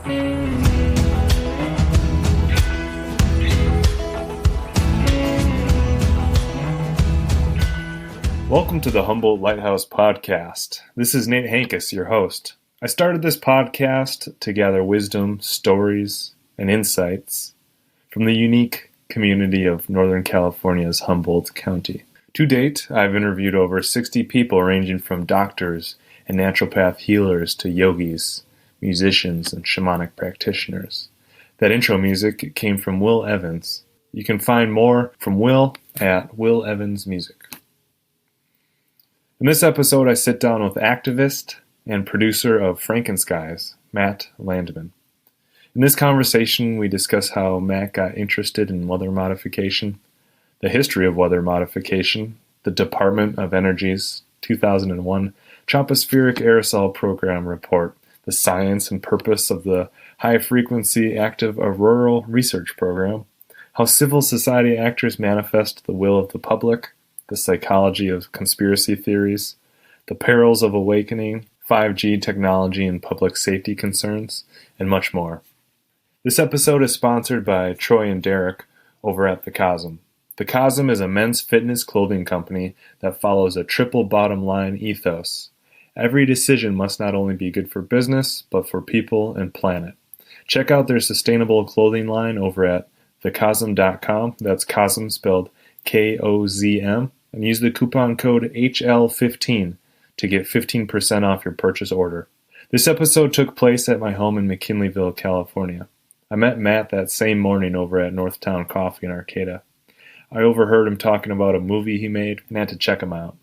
Welcome to the Humboldt Lighthouse Podcast. This is Nate Hankus, your host. I started this podcast to gather wisdom, stories, and insights from the unique community of Northern California's Humboldt County. To date, I've interviewed over 60 people ranging from doctors and naturopath healers to yogis, musicians, and shamanic practitioners. That intro music came from Will Evans. You can find more from Will at Will Evans Music. In this episode, I sit down with activist and producer of Frankenskies, Matt Landman. In this conversation, we discuss how Matt got interested in weather modification, the history of weather modification, the Department of Energy's 2001 Tropospheric Aerosol Program report, the science and purpose of the High-Frequency Active Auroral Research Program, how civil society actors manifest the will of the public, the psychology of conspiracy theories, the perils of awakening, 5G technology and public safety concerns, and much more. This episode is sponsored by Troy and Derek over at The Cosm. The Cosm is a men's fitness clothing company that follows a triple bottom line ethos. Every decision must not only be good for business, but for people and planet. Check out their sustainable clothing line over at thecosm.com. That's Cosm spelled KOZM, and use the coupon code HL15 to get 15% off your purchase order. This episode took place at my home in McKinleyville, California. I met Matt that same morning over at Northtown Coffee in Arcata. I overheard him talking about a movie he made and had to check him out.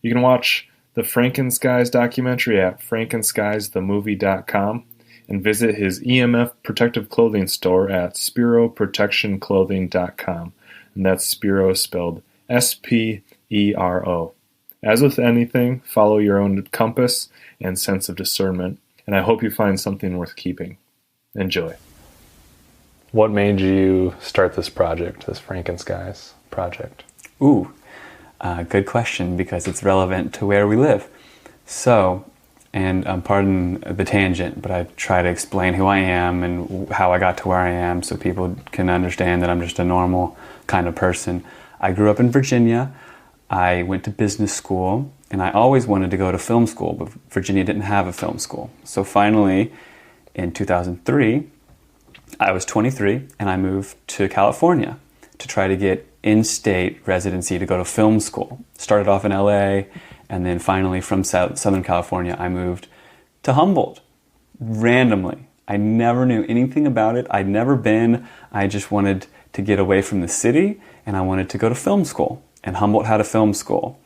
You can watch the Frankenskies documentary at frankenskiesthemovie.com and visit his EMF protective clothing store at spiroprotectionclothing.com. And that's Spiro spelled S-P-E-R-O. As with anything, follow your own compass and sense of discernment, and I hope you find something worth keeping. Enjoy. What made you start this project, this Frankenskies project? Good question, because it's relevant to where we live. So, and pardon the tangent, but I try to explain who I am and how I got to where I am so people can understand that I'm just a normal kind of person. I grew up in Virginia. I went to business school, and I always wanted to go to film school, but Virginia didn't have a film school. So finally, in 2003, I was 23, and I moved to California to try to get in-state residency to go to film school. Started off in LA, and then finally from Southern California, I moved to Humboldt randomly. I never knew anything about it. I'd never been. I just wanted to get away from the city, and I wanted to go to film school. And Humboldt had a film school.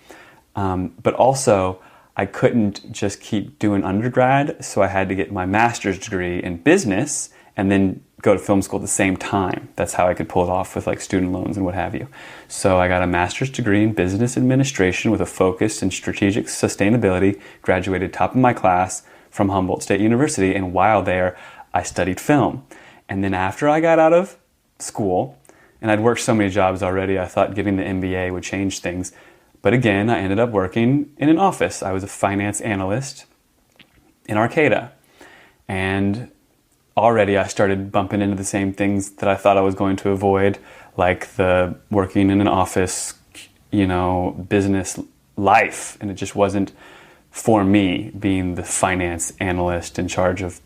But also, I couldn't just keep doing undergrad, so I had to get my master's degree in business and then go to film school at the same time. That's how I could pull it off with like student loans and what have you. So I got a master's degree in business administration with a focus in strategic sustainability, graduated top of my class from Humboldt State University, and while there, I studied film. And then after I got out of school, and I'd worked so many jobs already, I thought getting the MBA would change things. But again, I ended up working in an office. I was a finance analyst in Arcata. And already I started bumping into the same things that I thought I was going to avoid, like the working in an office, business life. And it just wasn't for me, being the finance analyst in charge of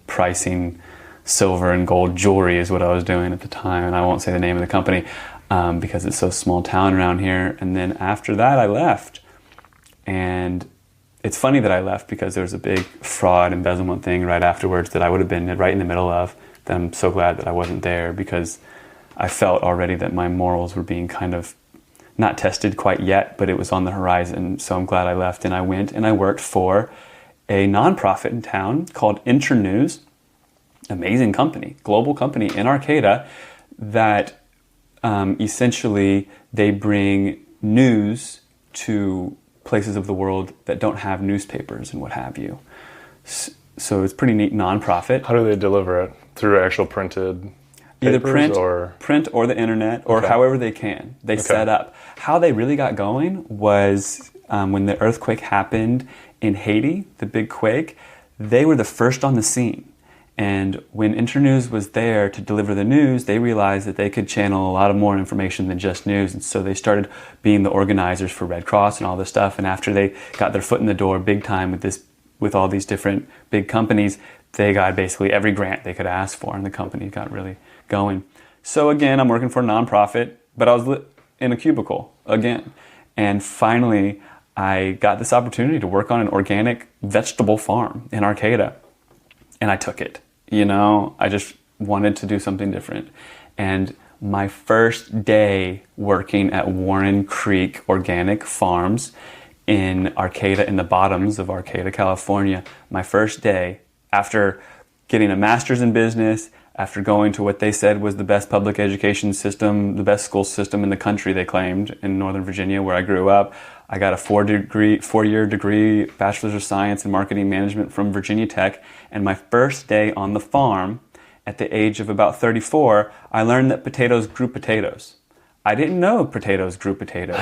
pricing silver and gold jewelry is what I was doing at the time. And I won't say the name of the company because it's so small town around here. And then after that, I left. And it's funny that I left because there was a big fraud embezzlement thing right afterwards that I would have been right in the middle of. That I'm so glad that I wasn't there, because I felt already that my morals were being kind of not tested quite yet, but it was on the horizon. So I'm glad I left, and I went and I worked for a nonprofit in town called Internews. Amazing company, global company in Arcata that essentially they bring news to places of the world that don't have newspapers and what have you. So it's pretty neat nonprofit. How do they deliver it? Through actual printed Either papers print or the internet, or however they can. They set up. How they really got going was when the earthquake happened in Haiti, the big quake, they were the first on the scene. And when Internews was there to deliver the news, they realized that they could channel a lot of more information than just news. And so they started being the organizers for Red Cross and all this stuff. And after they got their foot in the door big time with all these different big companies, they got basically every grant they could ask for, and the company got really going. So again, I'm working for a nonprofit, but I was in a cubicle again. And finally, I got this opportunity to work on an organic vegetable farm in Arcata. And I took it. I just wanted to do something different. And my first day working at Warren Creek Organic Farms in Arcata, in the bottoms of Arcata, California, my first day, after getting a master's in business, after going to what they said was the best public education system, the best school system in the country, they claimed, in Northern Virginia, where I grew up. I got a four-year degree, Bachelor's of Science in Marketing Management from Virginia Tech. And my first day on the farm, at the age of about 34, I learned that potatoes grew potatoes. I didn't know potatoes grew potatoes.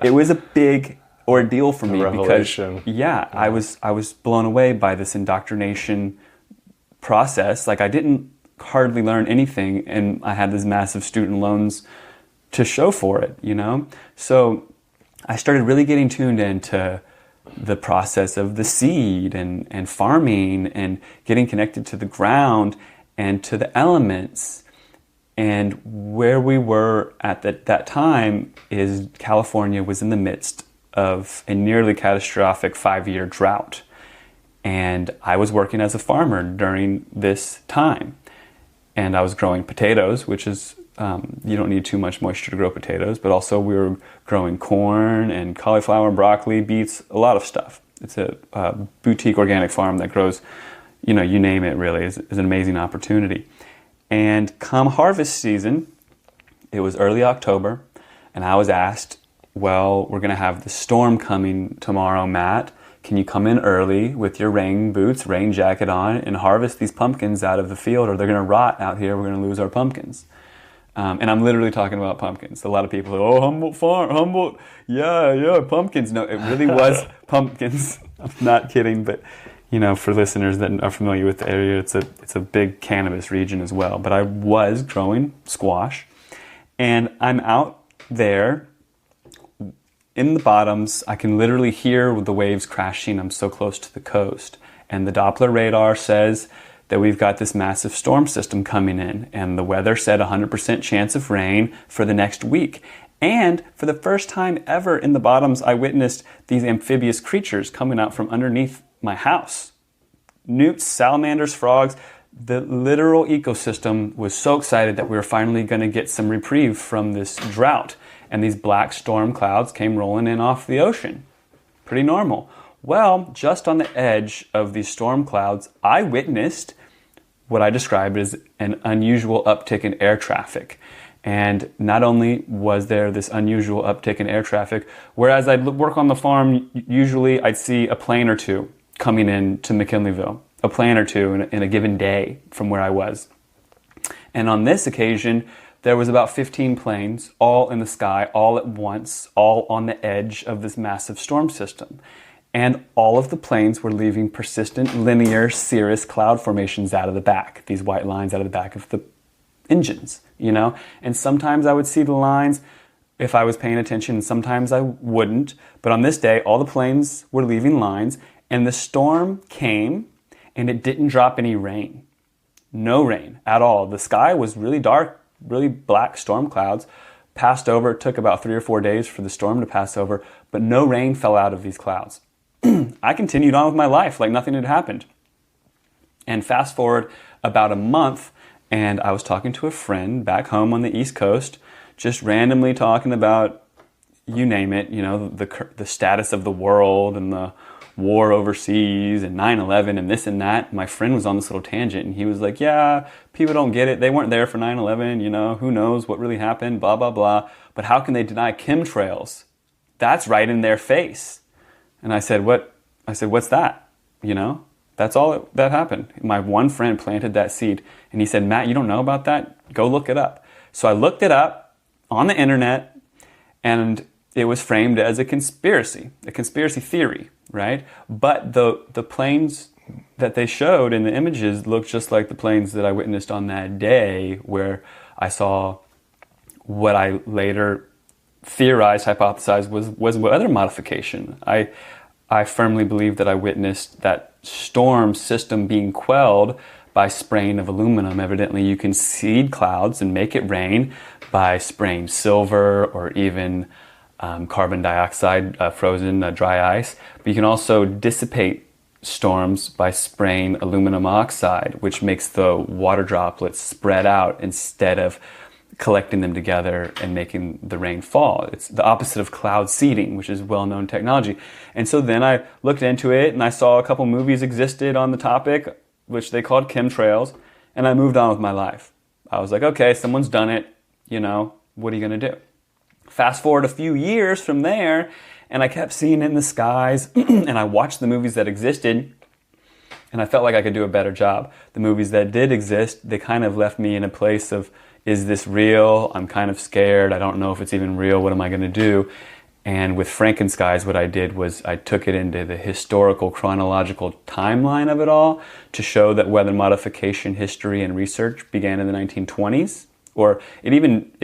It was a big ordeal for me because, I was blown away by this indoctrination process. Like, I didn't hardly learn anything, and I had these massive student loans to show for it, So I started really getting tuned into the process of the seed and farming and getting connected to the ground and to the elements. And where we were at that time is California was in the midst of a nearly catastrophic 5-year drought. And I was working as a farmer during this time. And I was growing potatoes, which is, you don't need too much moisture to grow potatoes, but also we were growing corn and cauliflower and broccoli, beets, a lot of stuff. It's a boutique organic farm that grows, you name it really, is an amazing opportunity. And come harvest season, it was early October, and I was asked, well, we're going to have the storm coming tomorrow, Matt. Can you come in early with your rain boots, rain jacket on, and harvest these pumpkins out of the field, or they're going to rot out here. We're going to lose our pumpkins. And I'm literally talking about pumpkins. A lot of people are, Humboldt Farm, Humboldt, yeah, pumpkins. No, it really was pumpkins. I'm not kidding, but for listeners that are familiar with the area, it's a big cannabis region as well. But I was growing squash, and I'm out there in the bottoms. I can literally hear the waves crashing. I'm so close to the coast. And the Doppler radar says that we've got this massive storm system coming in. And the weather said 100% chance of rain for the next week. And for the first time ever in the bottoms, I witnessed these amphibious creatures coming out from underneath my house. Newts, salamanders, frogs. The literal ecosystem was so excited that we were finally going to get some reprieve from this drought. And these black storm clouds came rolling in off the ocean. Pretty normal. Well, just on the edge of these storm clouds, I witnessed what I described as an unusual uptick in air traffic. And not only was there this unusual uptick in air traffic, whereas I'd work on the farm, usually I'd see a plane or two coming in to McKinleyville, a plane or two in a given day from where I was. And on this occasion, there was about 15 planes, all in the sky, all at once, all on the edge of this massive storm system. And all of the planes were leaving persistent, linear, cirrus cloud formations out of the back, these white lines out of the back of the engines, And sometimes I would see the lines if I was paying attention, and sometimes I wouldn't. But on this day, all the planes were leaving lines, and the storm came, and it didn't drop any rain. No rain at all. The sky was really dark, really black storm clouds, passed over. It took about 3 or 4 days for the storm to pass over, but no rain fell out of these clouds. I continued on with my life like nothing had happened. And fast forward about a month, and I was talking to a friend back home on the East Coast, just randomly talking about, you name it, the status of the world and the war overseas and 9/11 and this and that. My friend was on this little tangent, and he was like, yeah, people don't get it. They weren't there for 9/11, who knows what really happened, blah, blah, blah. But how can they deny chemtrails? That's right in their face. And I said, what's that? That's all that happened. My one friend planted that seed, and he said, Matt, you don't know about that? Go look it up. So I looked it up on the internet, and it was framed as a conspiracy theory, right? But the planes that they showed in the images looked just like the planes that I witnessed on that day, where I saw what I later theorized, hypothesized was weather modification. I firmly believe that I witnessed that storm system being quelled by spraying of aluminum. Evidently, you can seed clouds and make it rain by spraying silver or even carbon dioxide, frozen dry ice. But you can also dissipate storms by spraying aluminum oxide, which makes the water droplets spread out instead of collecting them together and making the rain fall. It's the opposite of cloud seeding, which is well-known technology. And so then I looked into it, and I saw a couple movies existed on the topic, which they called chemtrails, and I moved on with my life. I was like, okay, someone's done it, what are you going to do? Fast forward a few years from there, and I kept seeing it in the skies, and I watched the movies that existed, and I felt like I could do a better job. The movies that did exist, they kind of left me in a place of, is this real? I'm kind of scared. I don't know if it's even real. What am I going to do? And with Frankenskies, what I did was I took it into the historical chronological timeline of it all to show that weather modification history and research began in the 1920s, or it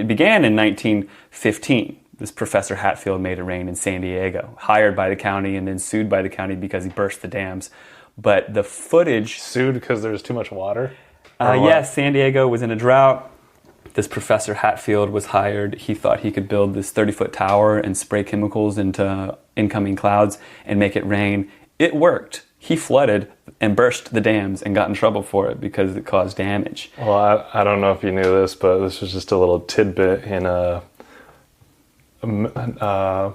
began in 1915. This Professor Hatfield made it rain in San Diego, hired by the county and then sued by the county because he burst the dams. But the footage... Sued because there was too much water? Yes, San Diego was in a drought. This Professor Hatfield was hired. He thought he could build this 30-foot tower and spray chemicals into incoming clouds and make it rain. It worked. He flooded and burst the dams and got in trouble for it because it caused damage. Well, I don't know if you knew this, but this was just a little tidbit in a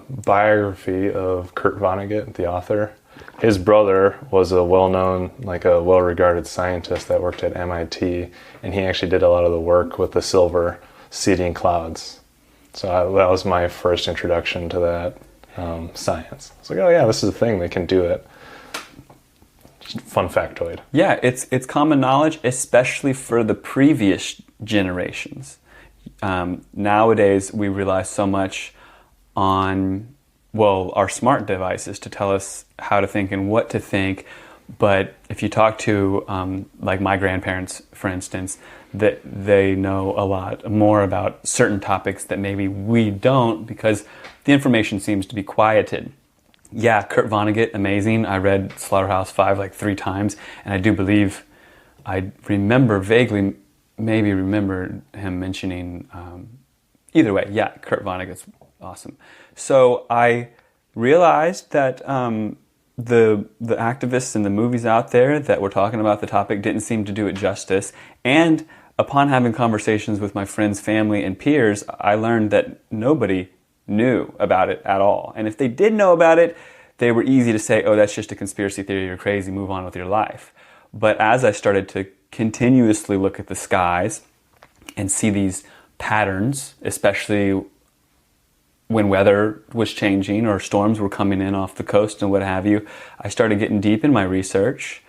biography of Kurt Vonnegut, the author. His brother was a well-known, a well-regarded scientist that worked at MIT, and he actually did a lot of the work with the silver seeding clouds. So that was my first introduction to that science. I was like, oh yeah, this is a thing, they can do it. Just fun factoid. Yeah, it's common knowledge, especially for the previous generations. Nowadays, we rely so much on our smart devices to tell us how to think and what to think. But if you talk to my grandparents, for instance, that they know a lot more about certain topics that maybe we don't, because the information seems to be quieted. Yeah, Kurt Vonnegut, amazing. I read Slaughterhouse-Five 3 times, and I do believe I vaguely remember him mentioning, either way, yeah, Kurt Vonnegut's awesome. So I realized that the activists and the movies out there that were talking about the topic didn't seem to do it justice. And upon having conversations with my friends, family, and peers, I learned that nobody knew about it at all. And if they did know about it, they were easy to say, oh, that's just a conspiracy theory, you're crazy, move on with your life. But as I started to continuously look at the skies and see these patterns, especially when weather was changing or storms were coming in off the coast and what have you, I started getting deep in my research.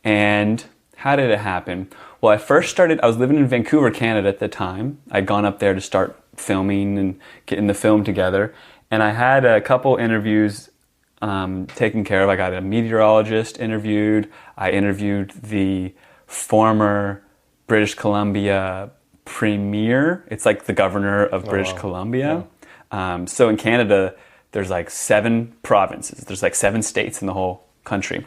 And how did it happen? Well, I was living in Vancouver, Canada at the time. I'd gone up there to start filming and getting the film together. And I had a couple interviews taken care of. I got a meteorologist interviewed. I interviewed the former British Columbia premier. It's like the governor of British Columbia. Yeah. So in Canada, there's 7 provinces. There's 7 states in the whole country.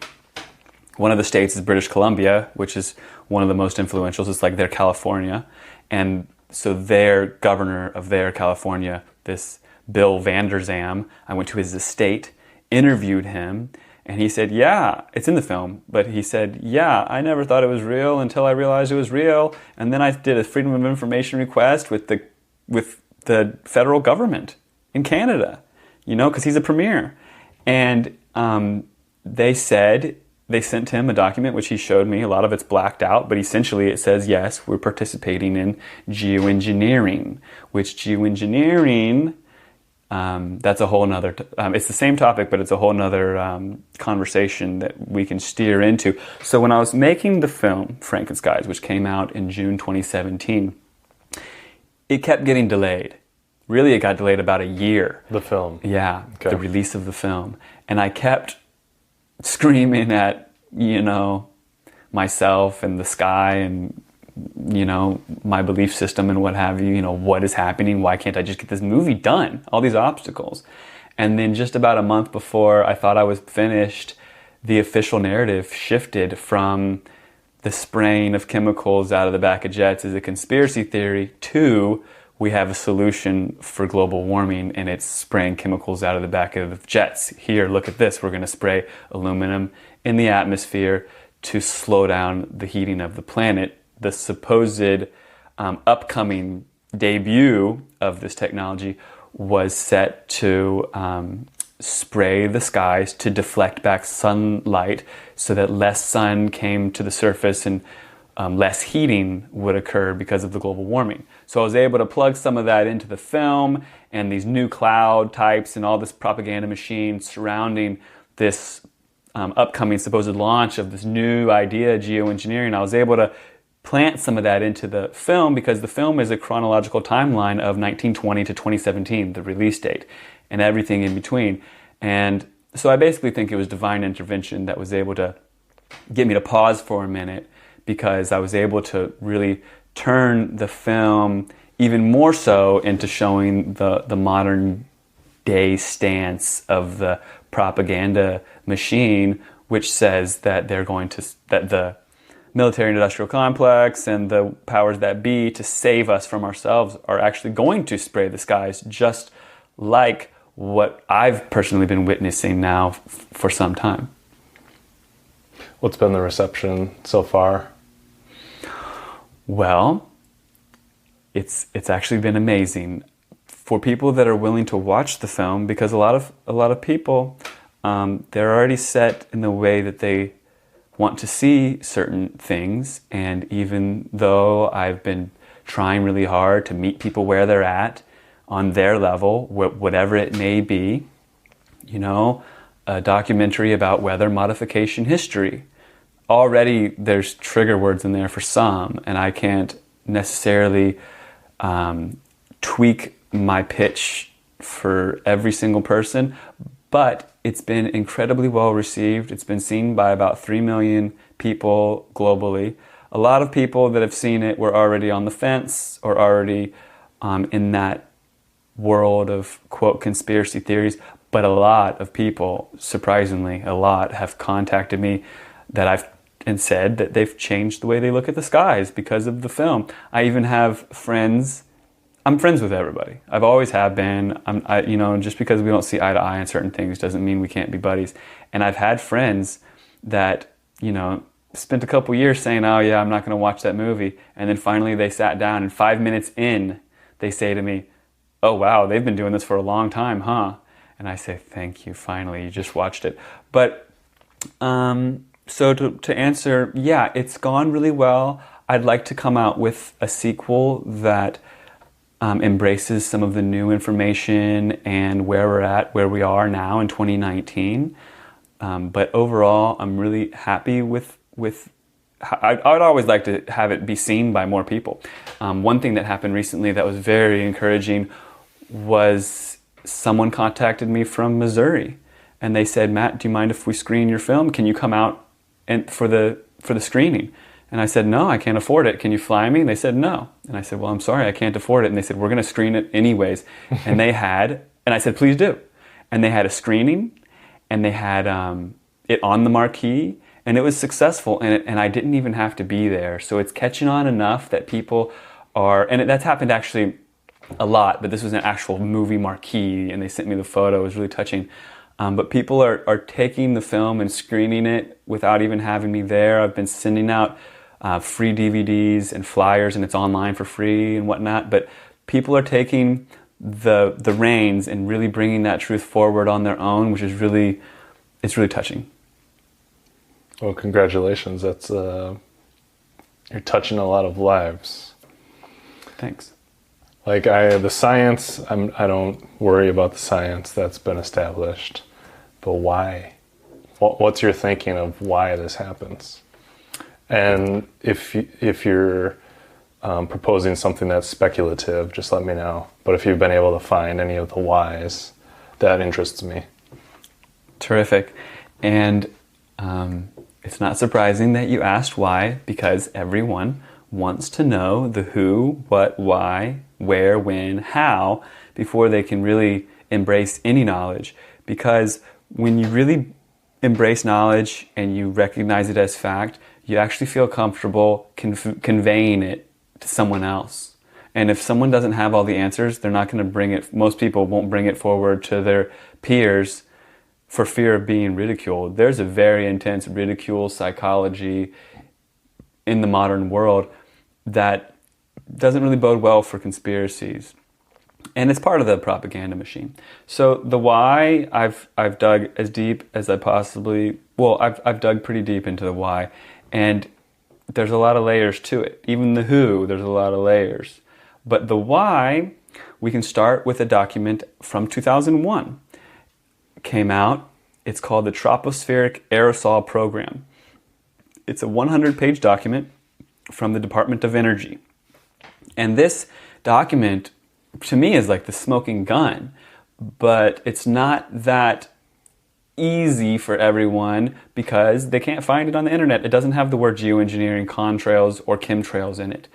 One of the states is British Columbia, which is one of the most influential. It's like their California. And so their governor of their California, this Bill Vander Zalm, I went to his estate, interviewed him, and he said, yeah, it's in the film, but he said, yeah, I never thought it was real until I realized it was real. And then I did a Freedom of Information request with the federal government in Canada, because he's a premier. And they sent him a document, which he showed me. A lot of it's blacked out, but essentially it says, yes, we're participating in geoengineering, which geoengineering, that's a whole nother, it's the same topic, but it's a whole nother conversation that we can steer into. So when I was making the film, Frankenskies, which came out in June 2017, it kept getting delayed. Really, it got delayed about a year. The film? Yeah, okay. The release of the film. And I kept screaming at myself and the sky and, my belief system and what have you, what is happening? Why can't I just get this movie done? All these obstacles. And then just about a month before I thought I was finished, the official narrative shifted from the spraying of chemicals out of the back of jets is a conspiracy theory to we have a solution for global warming and it's spraying chemicals out of the back of jets. Here, look at this. We're going to spray aluminum in the atmosphere to slow down the heating of the planet. The supposed upcoming debut of this technology was set to spray the skies to deflect back sunlight so that less sun came to the surface and less heating would occur because of the global warming. So I was able to plug some of that into the film and these new cloud types and all this propaganda machine surrounding this upcoming supposed launch of this new idea, geoengineering. I was able to plant some of that into the film because the film is a chronological timeline of 1920 to 2017, the release date, and everything in between. And so I basically think it was divine intervention that was able to get me to pause for a minute because I was able to really turn the film even more so into showing the modern day stance of the propaganda machine, which says that that the military and industrial complex and the powers that be to save us from ourselves are actually going to spray the skies, just like what I've personally been witnessing now for some time. What's been the reception so far? Well, it's actually been amazing for people that are willing to watch the film, because a lot of people they're already set in the way that they want to see certain things. And even though I've been trying really hard to meet people where they're at on their level, whatever it may be, a documentary about weather modification history, already there's trigger words in there for some, and I can't necessarily tweak my pitch for every single person, but it's been incredibly well received. It's been seen by about 3 million people globally. A lot of people that have seen it were already on the fence or already in that world of, quote, conspiracy theories. But a lot of people, surprisingly, have contacted me and said that they've changed the way they look at the skies because of the film. I even have friends. I'm friends with everybody. I've always have been. Just because we don't see eye to eye on certain things doesn't mean we can't be buddies. And I've had friends that, spent a couple years saying, oh yeah, I'm not going to watch that movie. And then finally they sat down and 5 minutes in, they say to me, oh wow, they've been doing this for a long time, huh? And I say, thank you, finally, you just watched it. But, so to answer, yeah, it's gone really well. I'd like to come out with a sequel that embraces some of the new information and where we are now in 2019. But overall, I'm really happy with I would always like to have it be seen by more people. One thing that happened recently that was very encouraging was someone contacted me from Missouri, and they said, Matt, do you mind if we screen your film? Can you come out for the screening? And I said, no, I can't afford it. Can you fly me? And they said, no. And I said, well, I'm sorry, I can't afford it. And they said, we're going to screen it anyways. And I said, please do. And they had a screening, and they had it on the marquee, and it was successful. And I didn't even have to be there. So it's catching on enough that people are, and that's happened actually a lot, but this was an actual movie marquee, and they sent me the photo. It was really touching. But people are taking the film and screening it without even having me there. I've been sending out free DVDs and flyers, and it's online for free and whatnot. But people are taking the reins and really bringing that truth forward on their own, which is really touching. Well, congratulations. That's you're touching a lot of lives. Thanks. Like the science, I don't worry about the science that's been established, but why? What's your thinking of why this happens? And if you're proposing something that's speculative, just let me know. But if you've been able to find any of the whys, that interests me. Terrific. And It's not surprising that you asked why, because everyone wants to know the who, what, why, where, when, how, before they can really embrace any knowledge. Because when you really embrace knowledge and you recognize it as fact, you actually feel comfortable conveying it to someone else. And if someone doesn't have all the answers, they're not going to bring it, most people won't bring it forward to their peers for fear of being ridiculed. There's a very intense ridicule psychology in the modern world that doesn't really bode well for conspiracies. And it's part of the propaganda machine. So the why, I've dug as deep as I possibly, I've dug pretty deep into the why. And there's a lot of layers to it. Even the who, there's a lot of layers. But the why, we can start with a document from 2001. Came out, it's called the Tropospheric Aerosol Program. It's a 100-page document from the Department of Energy. And this document, to me, is like the smoking gun, but it's not that easy for everyone because they can't find it on the internet. It doesn't have the word geoengineering, contrails, or chemtrails in it.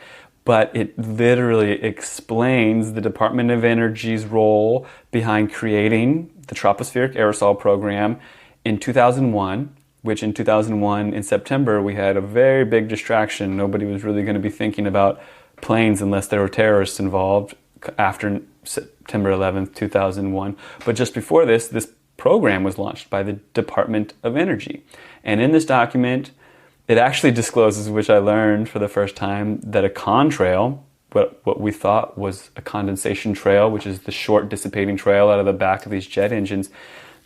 But it literally explains the Department of Energy's role behind creating the Tropospheric Aerosol Program in 2001, which in 2001, in September, we had a very big distraction. Nobody was really going to be thinking about planes unless there were terrorists involved after September 11th, 2001. But just before this program was launched by the Department of Energy. And in this document, it actually discloses, which I learned for the first time, that a contrail, what we thought was a condensation trail, which is the short dissipating trail out of the back of these jet engines,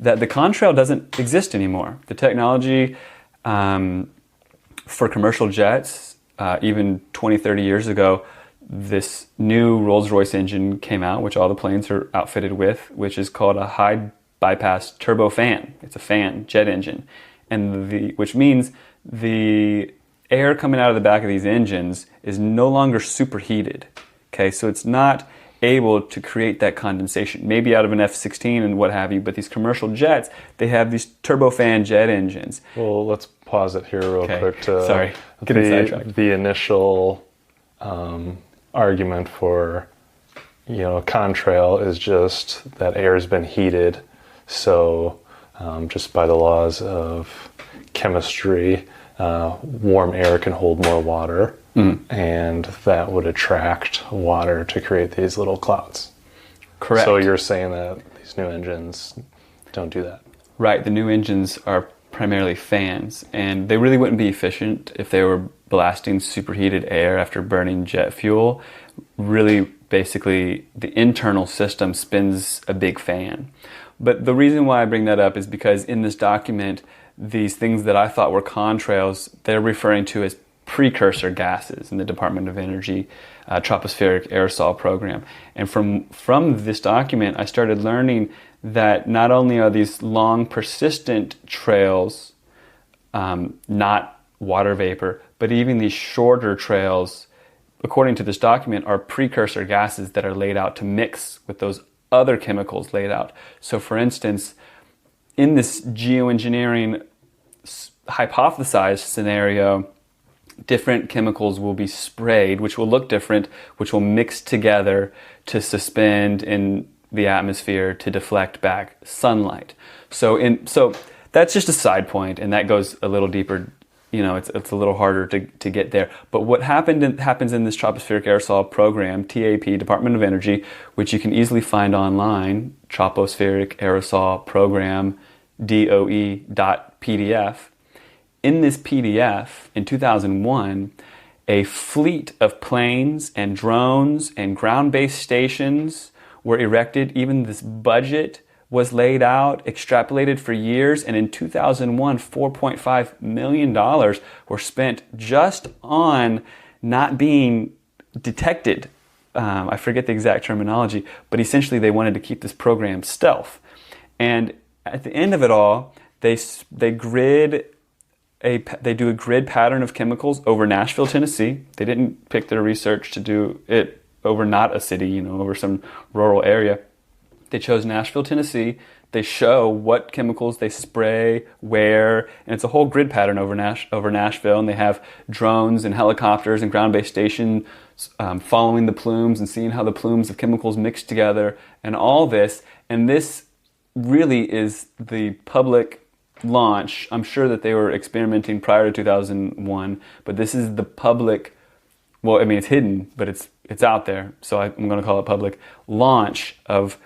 that the contrail doesn't exist anymore. The technology for commercial jets, even 20, 30 years ago, this new Rolls-Royce engine came out, which all the planes are outfitted with, which is called a high bypass turbofan. It's a fan, jet engine, and which means the air coming out of the back of these engines is no longer superheated. Okay, so it's not able to create that condensation, maybe out of an F-16 and what have you, but these commercial jets, they have these turbofan jet engines. Well, let's pause it here real quick. Sorry, getting sidetracked. The initial argument for, contrail is just that air has been heated, so just by the laws of chemistry, warm air can hold more water, and that would attract water to create these little clouds. Correct. So you're saying that these new engines don't do that? Right. The new engines are primarily fans, and they really wouldn't be efficient if they were blasting superheated air after burning jet fuel. Really, basically, the internal system spins a big fan. But the reason why I bring that up is because in this document, these things that I thought were contrails, they're referring to as precursor gases in the Department of Energy Tropospheric Aerosol Program. And from this document, I started learning that not only are these long persistent trails not water vapor, but even these shorter trails, according to this document, are precursor gases that are laid out to mix with those other chemicals laid out. So for instance, in this geoengineering hypothesized scenario, different chemicals will be sprayed, which will look different, which will mix together to suspend in the atmosphere to deflect back sunlight. So that's just a side point, and that goes a little deeper. It's a little harder to get there. But what happens in this Tropospheric Aerosol Program, TAP, Department of Energy, which you can easily find online, Tropospheric Aerosol Program, DOE.pdf. In this PDF, in 2001, a fleet of planes and drones and ground-based stations were erected. Even this budget was laid out, extrapolated for years, and in 2001, $4.5 million were spent just on not being detected. I forget the exact terminology, but essentially they wanted to keep this program stealth. And at the end of it all, they do a grid pattern of chemicals over Nashville, Tennessee. They didn't pick their research to do it over not a city, over some rural area. They chose Nashville, Tennessee, They show what chemicals they spray, where, and it's a whole grid pattern over Nashville. And they have drones and helicopters and ground-based stations following the plumes and seeing how the plumes of chemicals mix together and all this. And this really is the public launch. I'm sure that they were experimenting prior to 2001, but this is the public, well, I mean, it's hidden, but it's out there. So I'm going to call it public launch of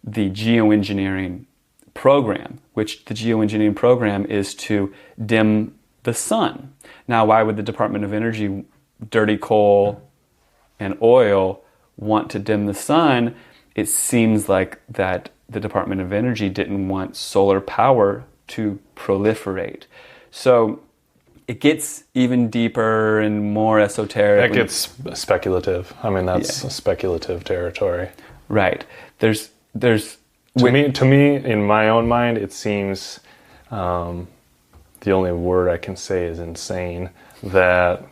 the geoengineering program, which the geoengineering program is to dim the sun. Now, why would the Department of Energy, dirty coal and oil, want to dim the sun? It seems like that the Department of Energy didn't want solar power to proliferate. So it gets even deeper and more esoteric. That gets speculative. I mean, that's speculative territory. Right. There's to me, in my own mind, it seems the only word I can say is insane. That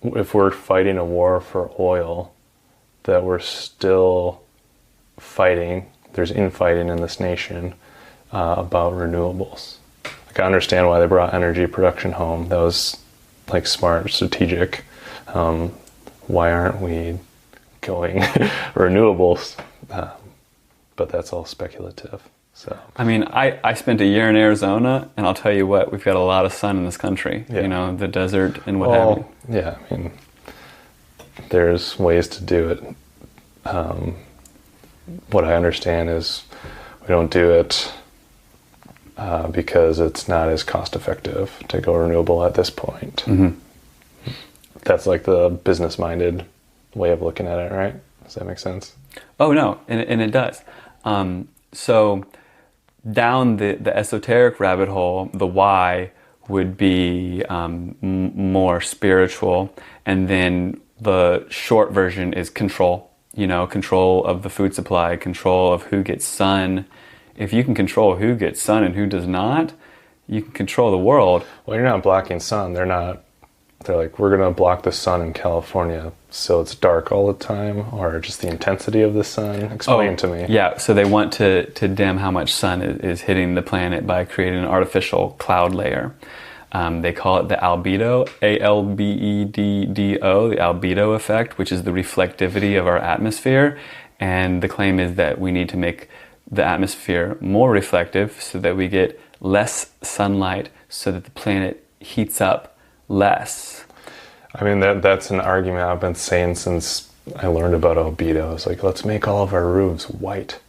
if we're fighting a war for oil, that we're still fighting. There's infighting in this nation about renewables. Like, I understand why they brought energy production home. That was like smart, strategic. Why aren't we going renewables? But that's all speculative. So I mean, I spent a year in Arizona, and I'll tell you what, we've got a lot of sun in this country. Yeah. You know, the desert and what have you. Yeah, I mean, there's ways to do it. What I understand is we don't do it because it's not as cost effective to go renewable at this point. Mm-hmm. That's like the business-minded way of looking at it, right? Does that make sense? Oh, no, and it does. So down the esoteric rabbit hole, the why would be more spiritual, and then the short version is control. You know, control of the food supply, control of who gets sun. If you can control who gets sun and who does not, you can control the world. Well, you're not blocking sun. They're like, we're going to block the sun in California so it's dark all the time, or just the intensity of the sun. Explain to me. Yeah, so they want to dim how much sun is hitting the planet by creating an artificial cloud layer. They call it the albedo, ALBEDDO, the albedo effect, which is the reflectivity of our atmosphere. And the claim is that we need to make the atmosphere more reflective so that we get less sunlight so that the planet heats up less. I mean, that's an argument I've been saying since I learned about albedo. It's like, let's make all of our roofs white.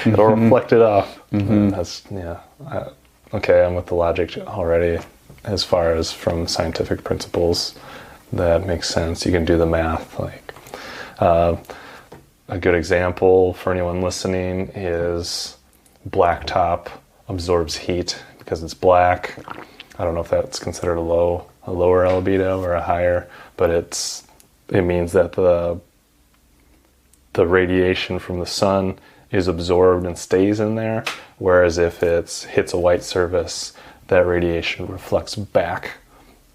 It'll reflect it off. Mm-hmm. Okay, I'm with the logic already. As far as from scientific principles, that makes sense. You can do the math. Like a good example for anyone listening is blacktop absorbs heat because it's black. I don't know if that's considered a lower albedo or a higher, but it means that the radiation from the sun is absorbed and stays in there, whereas if it hits a white surface, that radiation reflects back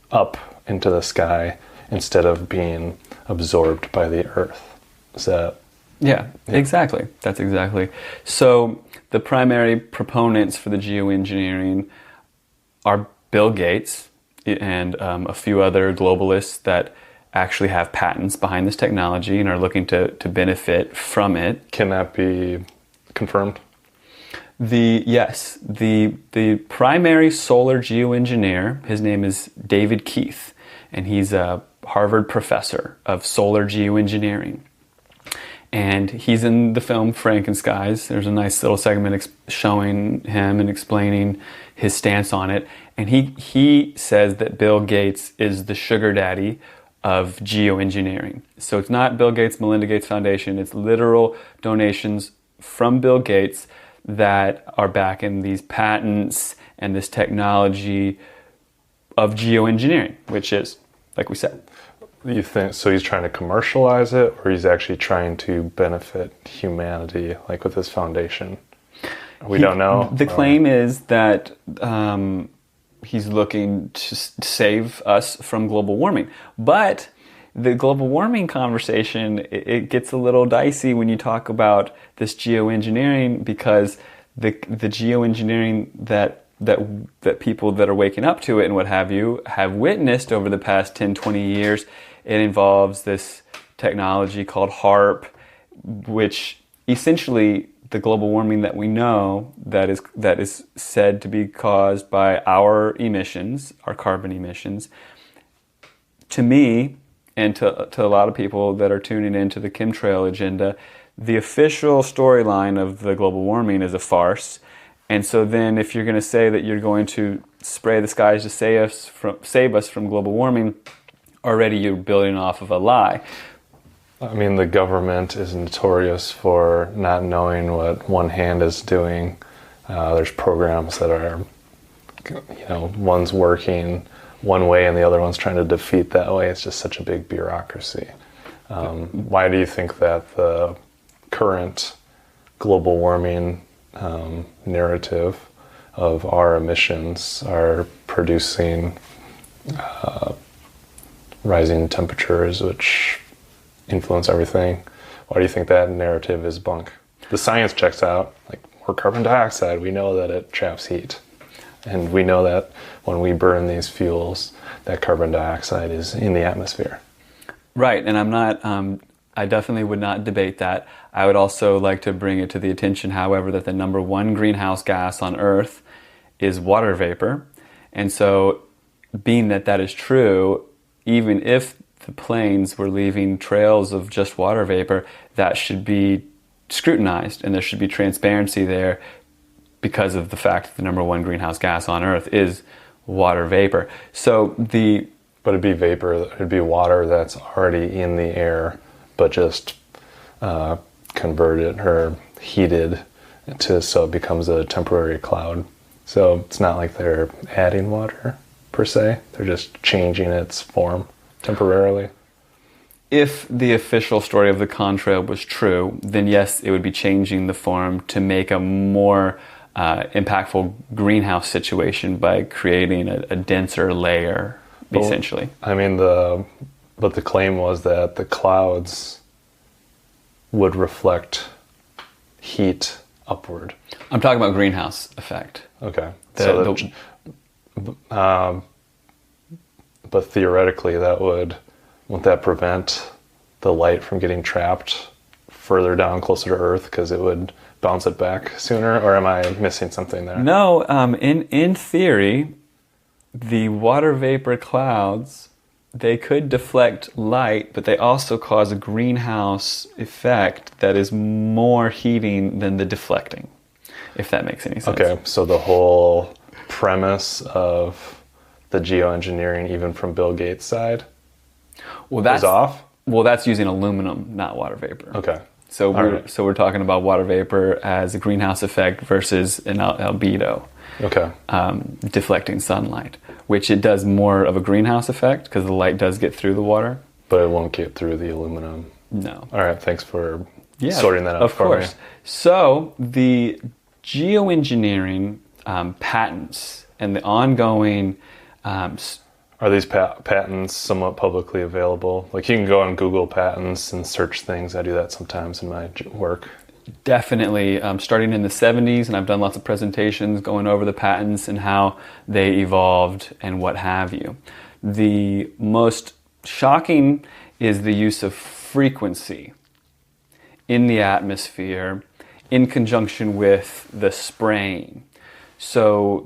up into the sky instead of being absorbed by the earth. Is that? Yeah, exactly. That's exactly. So the primary proponents for the geoengineering are Bill Gates and a few other globalists that actually have patents behind this technology and are looking to benefit from it. Can that be confirmed? The primary solar geoengineer, his name is David Keith, and he's a Harvard professor of solar geoengineering. And he's in the film Frankenskies. There's a nice little segment showing him and explaining his stance on it. And he says that Bill Gates is the sugar daddy of geoengineering. So it's not Bill Gates, Melinda Gates Foundation. It's literal donations from Bill Gates that are backing these patents and this technology of geoengineering, which is, like we said. You think so? He's trying to commercialize it, or he's actually trying to benefit humanity, like with his foundation? We don't know. The claim is that he's looking to save us from global warming, but the global warming conversation, it gets a little dicey when you talk about this geoengineering, because the geoengineering that people that are waking up to it and what have you have witnessed over the past 10, 20 years. It involves this technology called HARP, which essentially the global warming that we know that is said to be caused by our emissions, our carbon emissions. To me, and to a lot of people that are tuning into the chemtrail agenda, the official storyline of the global warming is a farce. And so then if you're going to say that you're going to spray the skies to save us from global warming, already you're building off of a lie. I mean, the government is notorious for not knowing what one hand is doing. There's programs that are, one's working one way and the other one's trying to defeat that way. It's just such a big bureaucracy. Why do you think that the current global warming narrative of our emissions are producing rising temperatures, which influence everything? Why do you think that narrative is bunk? The science checks out. Like, more carbon dioxide, we know that it traps heat. And we know that when we burn these fuels, that carbon dioxide is in the atmosphere. Right, and I definitely would not debate that. I would also like to bring it to the attention, however, that the number one greenhouse gas on Earth is water vapor. And so, being that is true, even if the planes were leaving trails of just water vapor, that should be scrutinized, and there should be transparency there because of the fact that the number one greenhouse gas on Earth is water vapor. But it'd be vapor, it'd be water that's already in the air, but just converted or heated so it becomes a temporary cloud. So it's not like they're adding water per se, they're just changing its form temporarily. If the official story of the contrail was true, then yes, it would be changing the form to make a more impactful greenhouse situation by creating a denser layer, essentially. I mean, but the claim was that the clouds would reflect heat upward. I'm talking about greenhouse effect. Okay. But theoretically, wouldn't that prevent the light from getting trapped further down closer to Earth because it would bounce it back sooner? Or am I missing something there? No, in theory, the water vapor clouds, they could deflect light, but they also cause a greenhouse effect that is more heating than the deflecting, if that makes any sense. Okay, so the whole premise of the geoengineering, even from Bill Gates' side, is off? Well, that's using aluminum, not water vapor. Okay. So we're talking about water vapor as a greenhouse effect versus an albedo. Okay. Deflecting sunlight, which it does more of a greenhouse effect because the light does get through the water. But it won't get through the aluminum. No. All right, thanks for sorting that out for me. Of course. So the geoengineering patents and the ongoing... Are these patents somewhat publicly available? Like, you can go on Google patents and search things. I do that sometimes in my work. Definitely. Starting in the 70s, and I've done lots of presentations going over the patents and how they evolved and what have you. The most shocking is the use of frequency in the atmosphere in conjunction with the spraying. So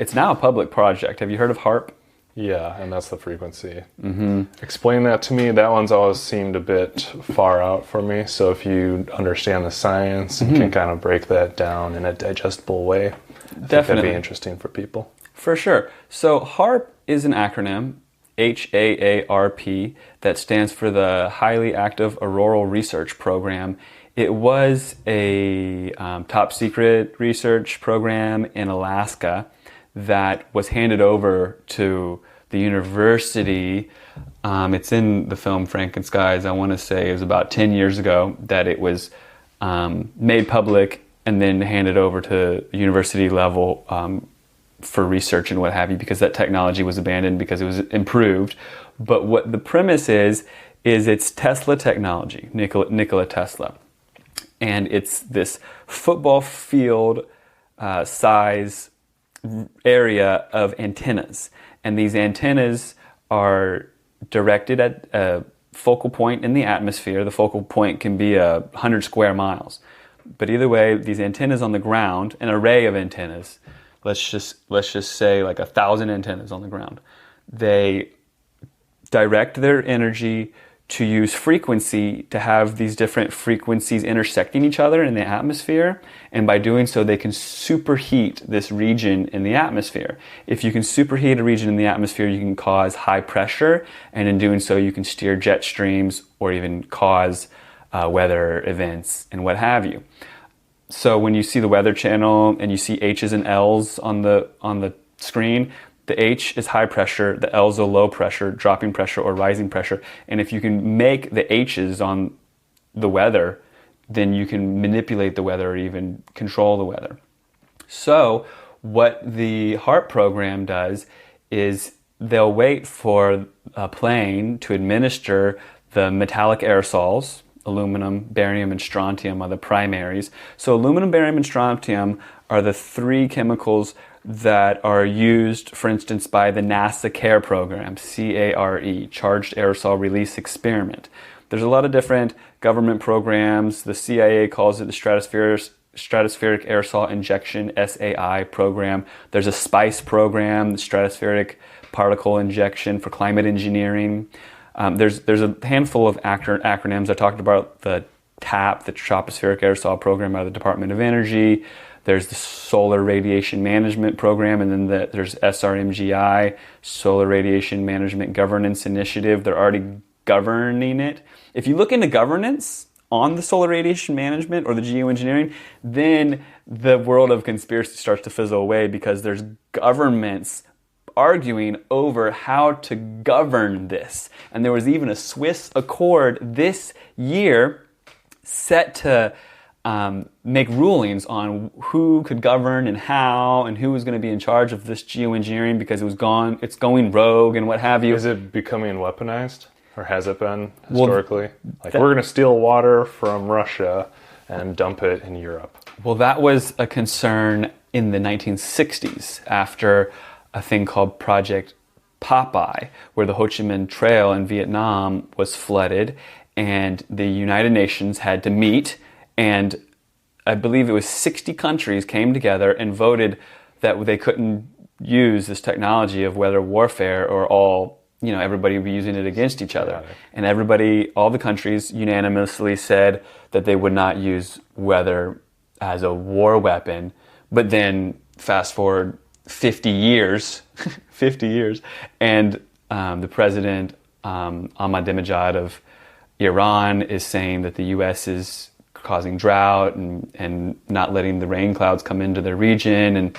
it's now a public project. Have you heard of HARP? Yeah, and that's the frequency. Mm-hmm. Explain that to me. That one's always seemed a bit far out for me. So if you understand the science and can kind of break that down in a digestible way, I think that'd be interesting for people. For sure. So HARP is an acronym, HAARP, that stands for the Highly Active Auroral Research Program. It was a top secret research program in Alaska that was handed over to the university. It's in the film Frankenskies. I want to say it was about 10 years ago that it was made public and then handed over to university level for research and what have you, because that technology was abandoned because it was improved. But what the premise is it's Tesla technology, Nikola Tesla. and it's this football field size area of antennas. And these antennas are directed at a focal point in the atmosphere. The focal point can be 100 square miles. But either way, these antennas on the ground, an array of antennas, let's just say like 1,000 antennas on the ground, they direct their energy to use frequency to have these different frequencies intersecting each other in the atmosphere, and by doing so they can superheat this region in the atmosphere. If you can superheat a region in the atmosphere, you can cause high pressure, and in doing so you can steer jet streams or even cause weather events and what have you. So when you see the Weather Channel and you see H's and L's on the screen, the H is high pressure, the L's are low pressure, dropping pressure or rising pressure. And if you can make the H's on the weather, then you can manipulate the weather or even control the weather. So what the HARP program does is they'll wait for a plane to administer the metallic aerosols. Aluminum, barium, and strontium are the primaries. So aluminum, barium, and strontium are the three chemicals that are used, for instance, by the NASA CARE program, CARE, Charged Aerosol Release Experiment. There's a lot of different government programs. The CIA calls it the Stratospheric Aerosol Injection, SAI program. There's a SPICE program, the Stratospheric Particle Injection for Climate Engineering. There's a handful of acronyms. I talked about the TAP, the Tropospheric Aerosol Program out of the Department of Energy. There's the Solar Radiation Management Program, and then there's SRMGI, Solar Radiation Management Governance Initiative. They're already governing it. If you look into governance on the solar radiation management or the geoengineering, then the world of conspiracy starts to fizzle away, because there's governments arguing over how to govern this. And there was even a Swiss Accord this year set to make rulings on who could govern and how, and who was going to be in charge of this geoengineering, because it's going rogue and what have you. Is it becoming weaponized, or has it been historically? We're going to steal water from Russia and dump it in Europe. Well, that was a concern in the 1960s after a thing called Project Popeye, where the Ho Chi Minh Trail in Vietnam was flooded, and the United Nations had to meet, and I believe it was 60 countries came together and voted that they couldn't use this technology of weather warfare, or everybody would be using it against each other. And all the countries unanimously said that they would not use weather as a war weapon. But then fast forward 50 years, and the president, Ahmadinejad of Iran, is saying that the U.S. is causing drought and not letting the rain clouds come into their region,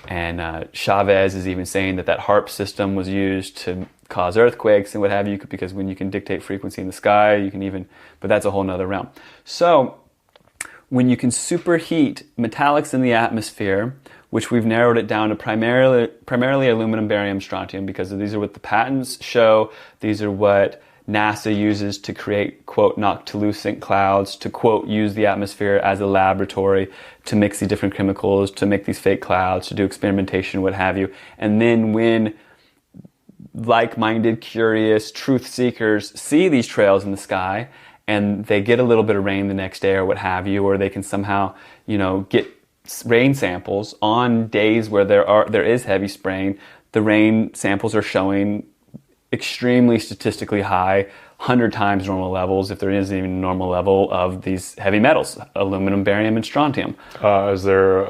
and Chavez is even saying that HARP system was used to cause earthquakes and what have you, because when you can dictate frequency in the sky, you can even, but that's a whole nother realm. So when you can superheat metallics in the atmosphere, which we've narrowed it down to primarily aluminum, barium, strontium, because these are what the patents show. These are what NASA uses to create, quote, noctilucent clouds, to, quote, use the atmosphere as a laboratory to mix the different chemicals, to make these fake clouds, to do experimentation, what have you. And then when like-minded, curious, truth seekers see these trails in the sky, and they get a little bit of rain the next day or what have you, or they can somehow, get rain samples on days where there is heavy spraying, the rain samples are showing extremely statistically high, 100 times normal levels, if there is even a normal level, of these heavy metals, aluminum, barium, and strontium. Is there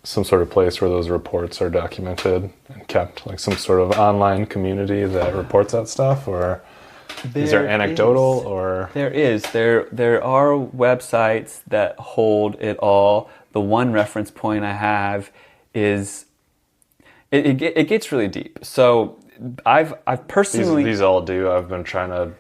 some sort of place where those reports are documented and kept, like some sort of online community that reports that stuff, or is there anecdotal? Or there are websites that hold it all. The one reference point I have is it gets really deep. So I've personally... These all do. I've been trying to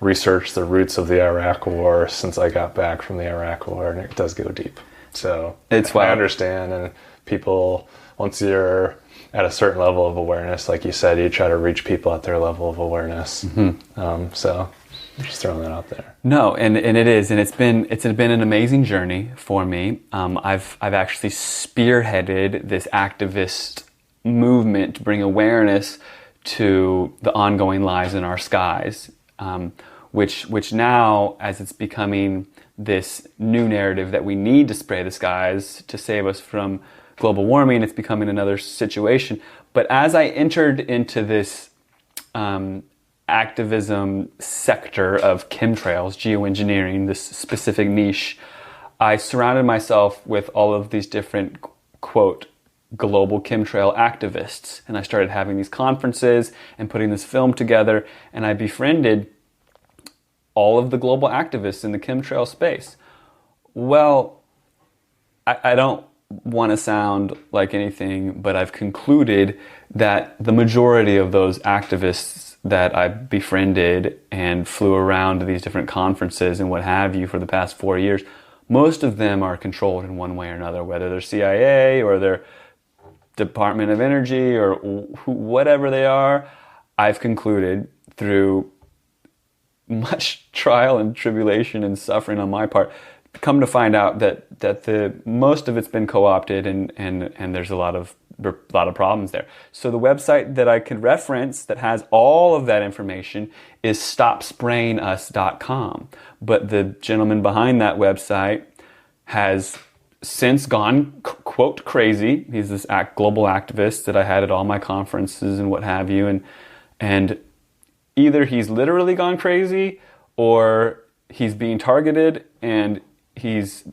research the roots of the Iraq War since I got back from the Iraq War, and it does go deep. So it's why I understand, and people, once you're at a certain level of awareness, like you said, you try to reach people at their level of awareness. Mm-hmm. Just throwing that out there. No, and it is, and it's been an amazing journey for me. I've actually spearheaded this activist movement to bring awareness to the ongoing lies in our skies, which now, as it's becoming this new narrative that we need to spray the skies to save us from global warming, it's becoming another situation. But as I entered into this activism sector of chemtrails, geoengineering, this specific niche, I surrounded myself with all of these different, quote, global chemtrail activists. And I started having these conferences and putting this film together, and I befriended all of the global activists in the chemtrail space. Well, I don't want to sound like anything, but I've concluded that the majority of those activists that I befriended and flew around to these different conferences and what have you for the past 4 years, most of them are controlled in one way or another, whether they're CIA or they're Department of Energy or whatever they are. I've concluded through much trial and tribulation and suffering on my part, come to find out that the most of it's been co-opted and there's a lot of problems there. So the website that I could reference that has all of that information is stopsprayingus.com. But the gentleman behind that website has since gone, quote, crazy. He's this global activist that I had at all my conferences and what have you. And either he's literally gone crazy or he's being targeted and he's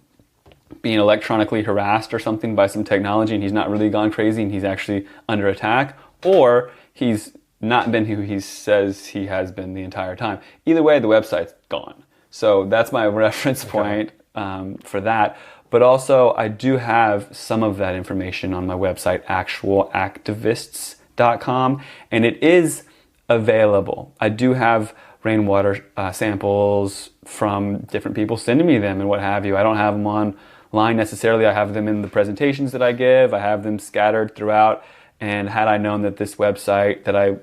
being electronically harassed or something by some technology and he's not really gone crazy and he's actually under attack, or he's not been who he says he has been the entire time. Either way, the website's gone. So that's my reference point for that. But also, I do have some of that information on my website, actualactivists.com, and it is available. I do have rainwater samples from different people sending me them and what have you. I don't have them online necessarily. I have them in the presentations that I give. I have them scattered throughout. And had I known that this website that I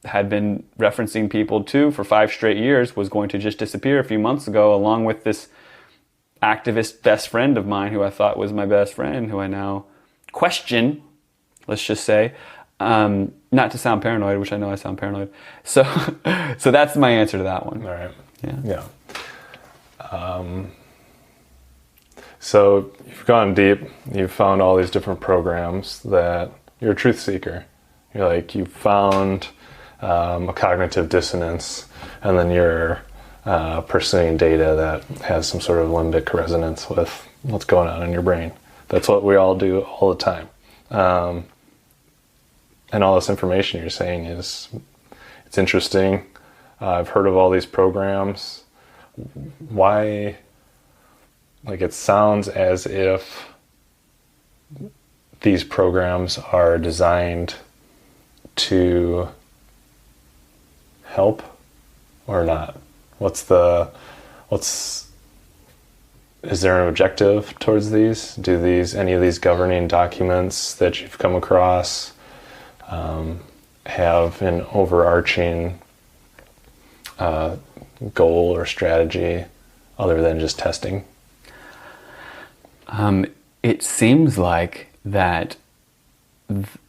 had been referencing people to for 5 straight years was going to just disappear a few months ago, along with this activist best friend of mine who I thought was my best friend, who I now question, let's just say, not to sound paranoid, which I know I sound paranoid. So that's my answer to that one. All right. Yeah. So you've gone deep. You've found all these different programs that you're a truth seeker. You're like, you found a cognitive dissonance, and then you're pursuing data that has some sort of limbic resonance with what's going on in your brain. That's what we all do all the time. And all this information you're saying it's interesting. I've heard of all these programs. Why? Like, it sounds as if these programs are designed to help or not. Is there an objective towards these? Do any of these governing documents that you've come across have an overarching goal or strategy other than just testing? It seems like that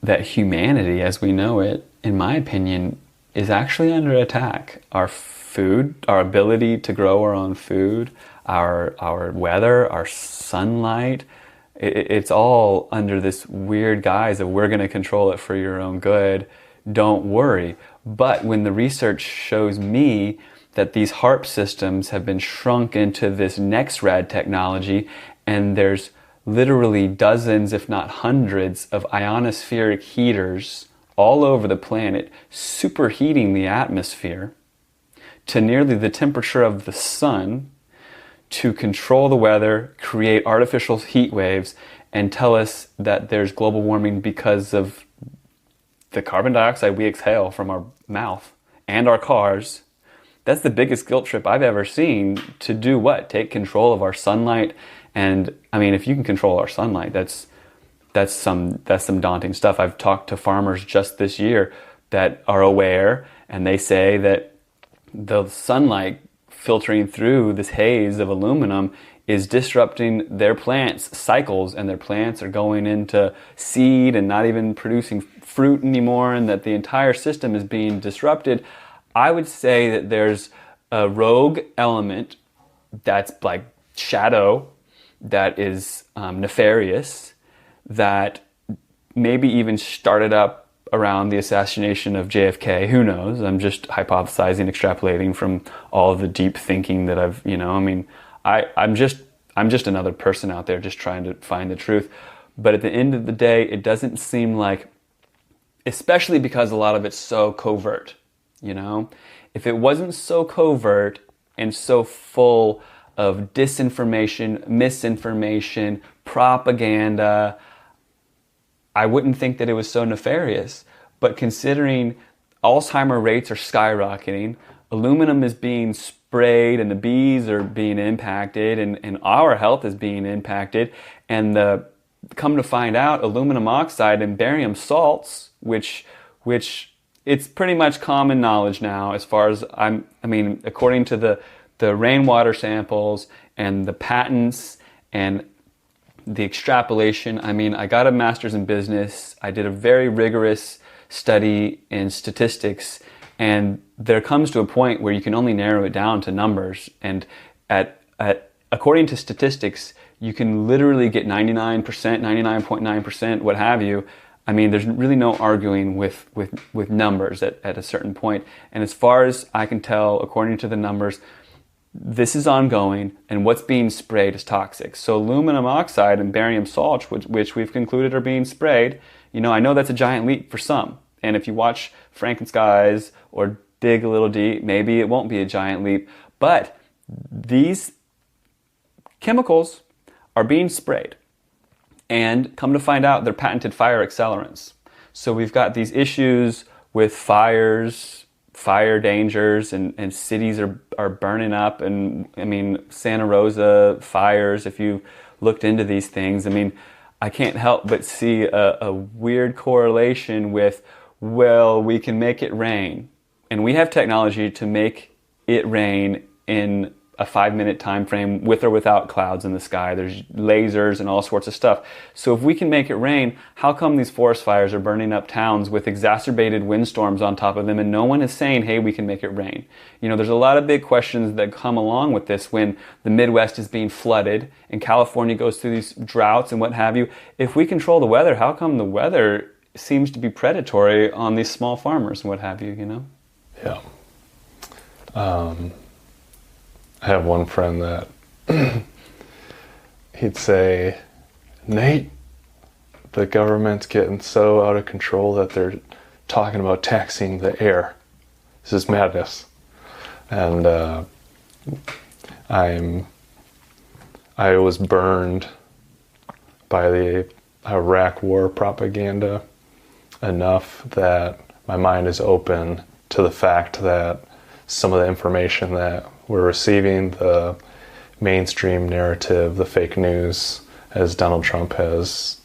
humanity as we know it, in my opinion, is actually under attack. Our food, our ability to grow our own food, our weather, our sunlight, it's all under this weird guise of we're going to control it for your own good. Don't worry. But when the research shows me that these HARP systems have been shrunk into this NexRad technology, and there's literally dozens, if not hundreds, of ionospheric heaters all over the planet, superheating the atmosphere to nearly the temperature of the sun to control the weather, create artificial heat waves, and tell us that there's global warming because of the carbon dioxide we exhale from our mouth and our cars. That's the biggest guilt trip I've ever seen. To do what? Take control of our sunlight. And I mean, if you can control our sunlight, that's some daunting stuff. I've talked to farmers just this year that are aware, and they say that the sunlight filtering through this haze of aluminum is disrupting their plants' cycles, and their plants are going into seed and not even producing fruit anymore, and that the entire system is being disrupted. I would say that there's a rogue element that's like shadow, that is nefarious, that maybe even started up around the assassination of JFK. Who knows? I'm just hypothesizing, extrapolating from all of the deep thinking that I've, I'm just another person out there just trying to find the truth. But at the end of the day, it doesn't seem like, especially because a lot of it's so covert, If it wasn't so covert and so full of disinformation, misinformation, propaganda, I wouldn't think that it was so nefarious. But considering Alzheimer rates are skyrocketing, aluminum is being sprayed and the bees are being impacted, and our health is being impacted, and come to find out, aluminum oxide and barium salts, which it's pretty much common knowledge now as far as according to the rainwater samples and the patents and the extrapolation. I got a master's in business. I did a very rigorous study in statistics, and there comes to a point where you can only narrow it down to numbers. And according to statistics, you can literally get 99%, 99.9%, what have you. There's really no arguing with numbers at a certain point. And as far as I can tell, according to the numbers, this is ongoing, and what's being sprayed is toxic. So aluminum oxide and barium salts, which we've concluded are being sprayed, I know that's a giant leap for some. And if you watch Frankenskies or dig a little deep, maybe it won't be a giant leap. But these chemicals are being sprayed. And come to find out, they're patented fire accelerants. So we've got these issues with fires, fire dangers, and cities are burning up. And Santa Rosa fires, if you looked into these things, I can't help but see a weird correlation with, well, we can make it rain. And we have technology to make it rain in a 5-minute time frame with or without clouds in the sky. There's lasers and all sorts of stuff. So if we can make it rain, how come these forest fires are burning up towns with exacerbated windstorms on top of them, and no one is saying, hey, we can make it rain? There's a lot of big questions that come along with this when the Midwest is being flooded and California goes through these droughts and what have you. If we control the weather, how come the weather seems to be predatory on these small farmers and what have you, Yeah. I have one friend that he'd say, Nate, the government's getting so out of control that they're talking about taxing the air. This is madness. And I was burned by the Iraq war propaganda enough that my mind is open to the fact that some of the information that we're receiving, the mainstream narrative, the fake news, as Donald Trump has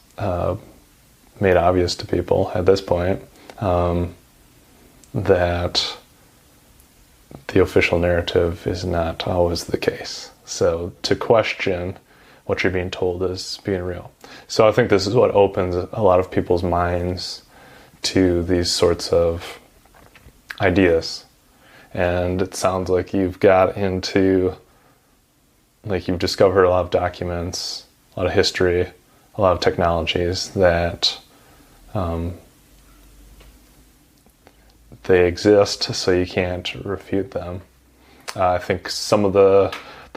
made obvious to people at this point, that the official narrative is not always the case. So to question what you're being told is being real. So I think this is what opens a lot of people's minds to these sorts of ideas. And it sounds like you've got into, like you've discovered a lot of documents, a lot of history, a lot of technologies that they exist, so you can't refute them. I think some of the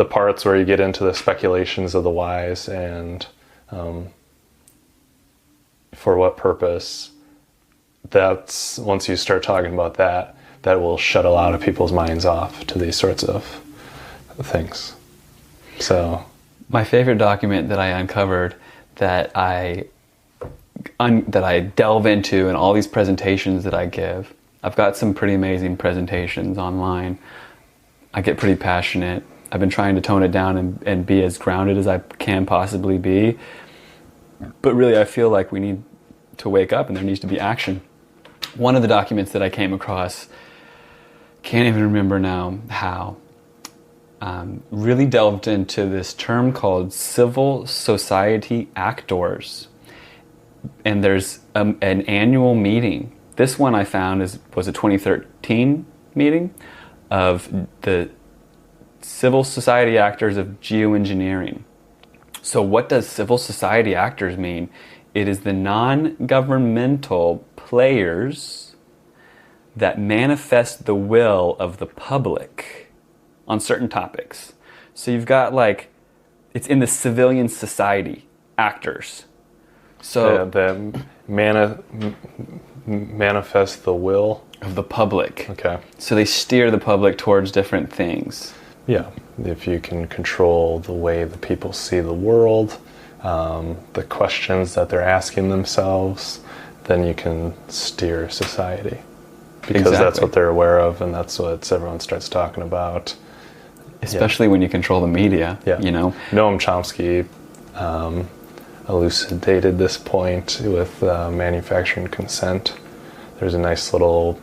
parts where you get into the speculations of the whys and for what purpose, that's, once you start talking about that will shut a lot of people's minds off to these sorts of things. So my favorite document that I uncovered that I delve into in all these presentations that I give, I've got some pretty amazing presentations online. I get pretty passionate. I've been trying to tone it down and be as grounded as I can possibly be. But really, I feel like we need to wake up and there needs to be action. One of the documents that I came across, can't even remember now how, really delved into this term called civil society actors. And there's an annual meeting. This one I found was a 2013 meeting of the civil society actors of geoengineering. So what does civil society actors mean? It is the non-governmental players that manifest the will of the public on certain topics. So you've got it's in the civilian society actors. So that manifest the will of the public. Okay. So they steer the public towards different things. Yeah, if you can control the way the people see the world, the questions that they're asking themselves, then you can steer society. Because that's what they're aware of, and that's what everyone starts talking about. Especially when you control the media, Noam Chomsky elucidated this point with manufacturing consent. There's a nice little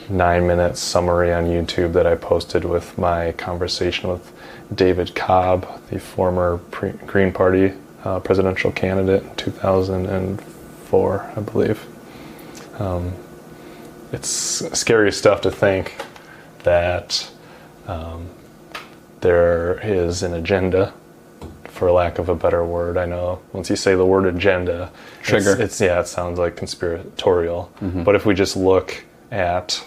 9-minute summary on YouTube that I posted with my conversation with David Cobb, the former Green Party presidential candidate in 2004, I believe. It's scary stuff to think that there is an agenda, for lack of a better word. I know once you say the word agenda, trigger. It sounds like conspiratorial. Mm-hmm. But if we just look at,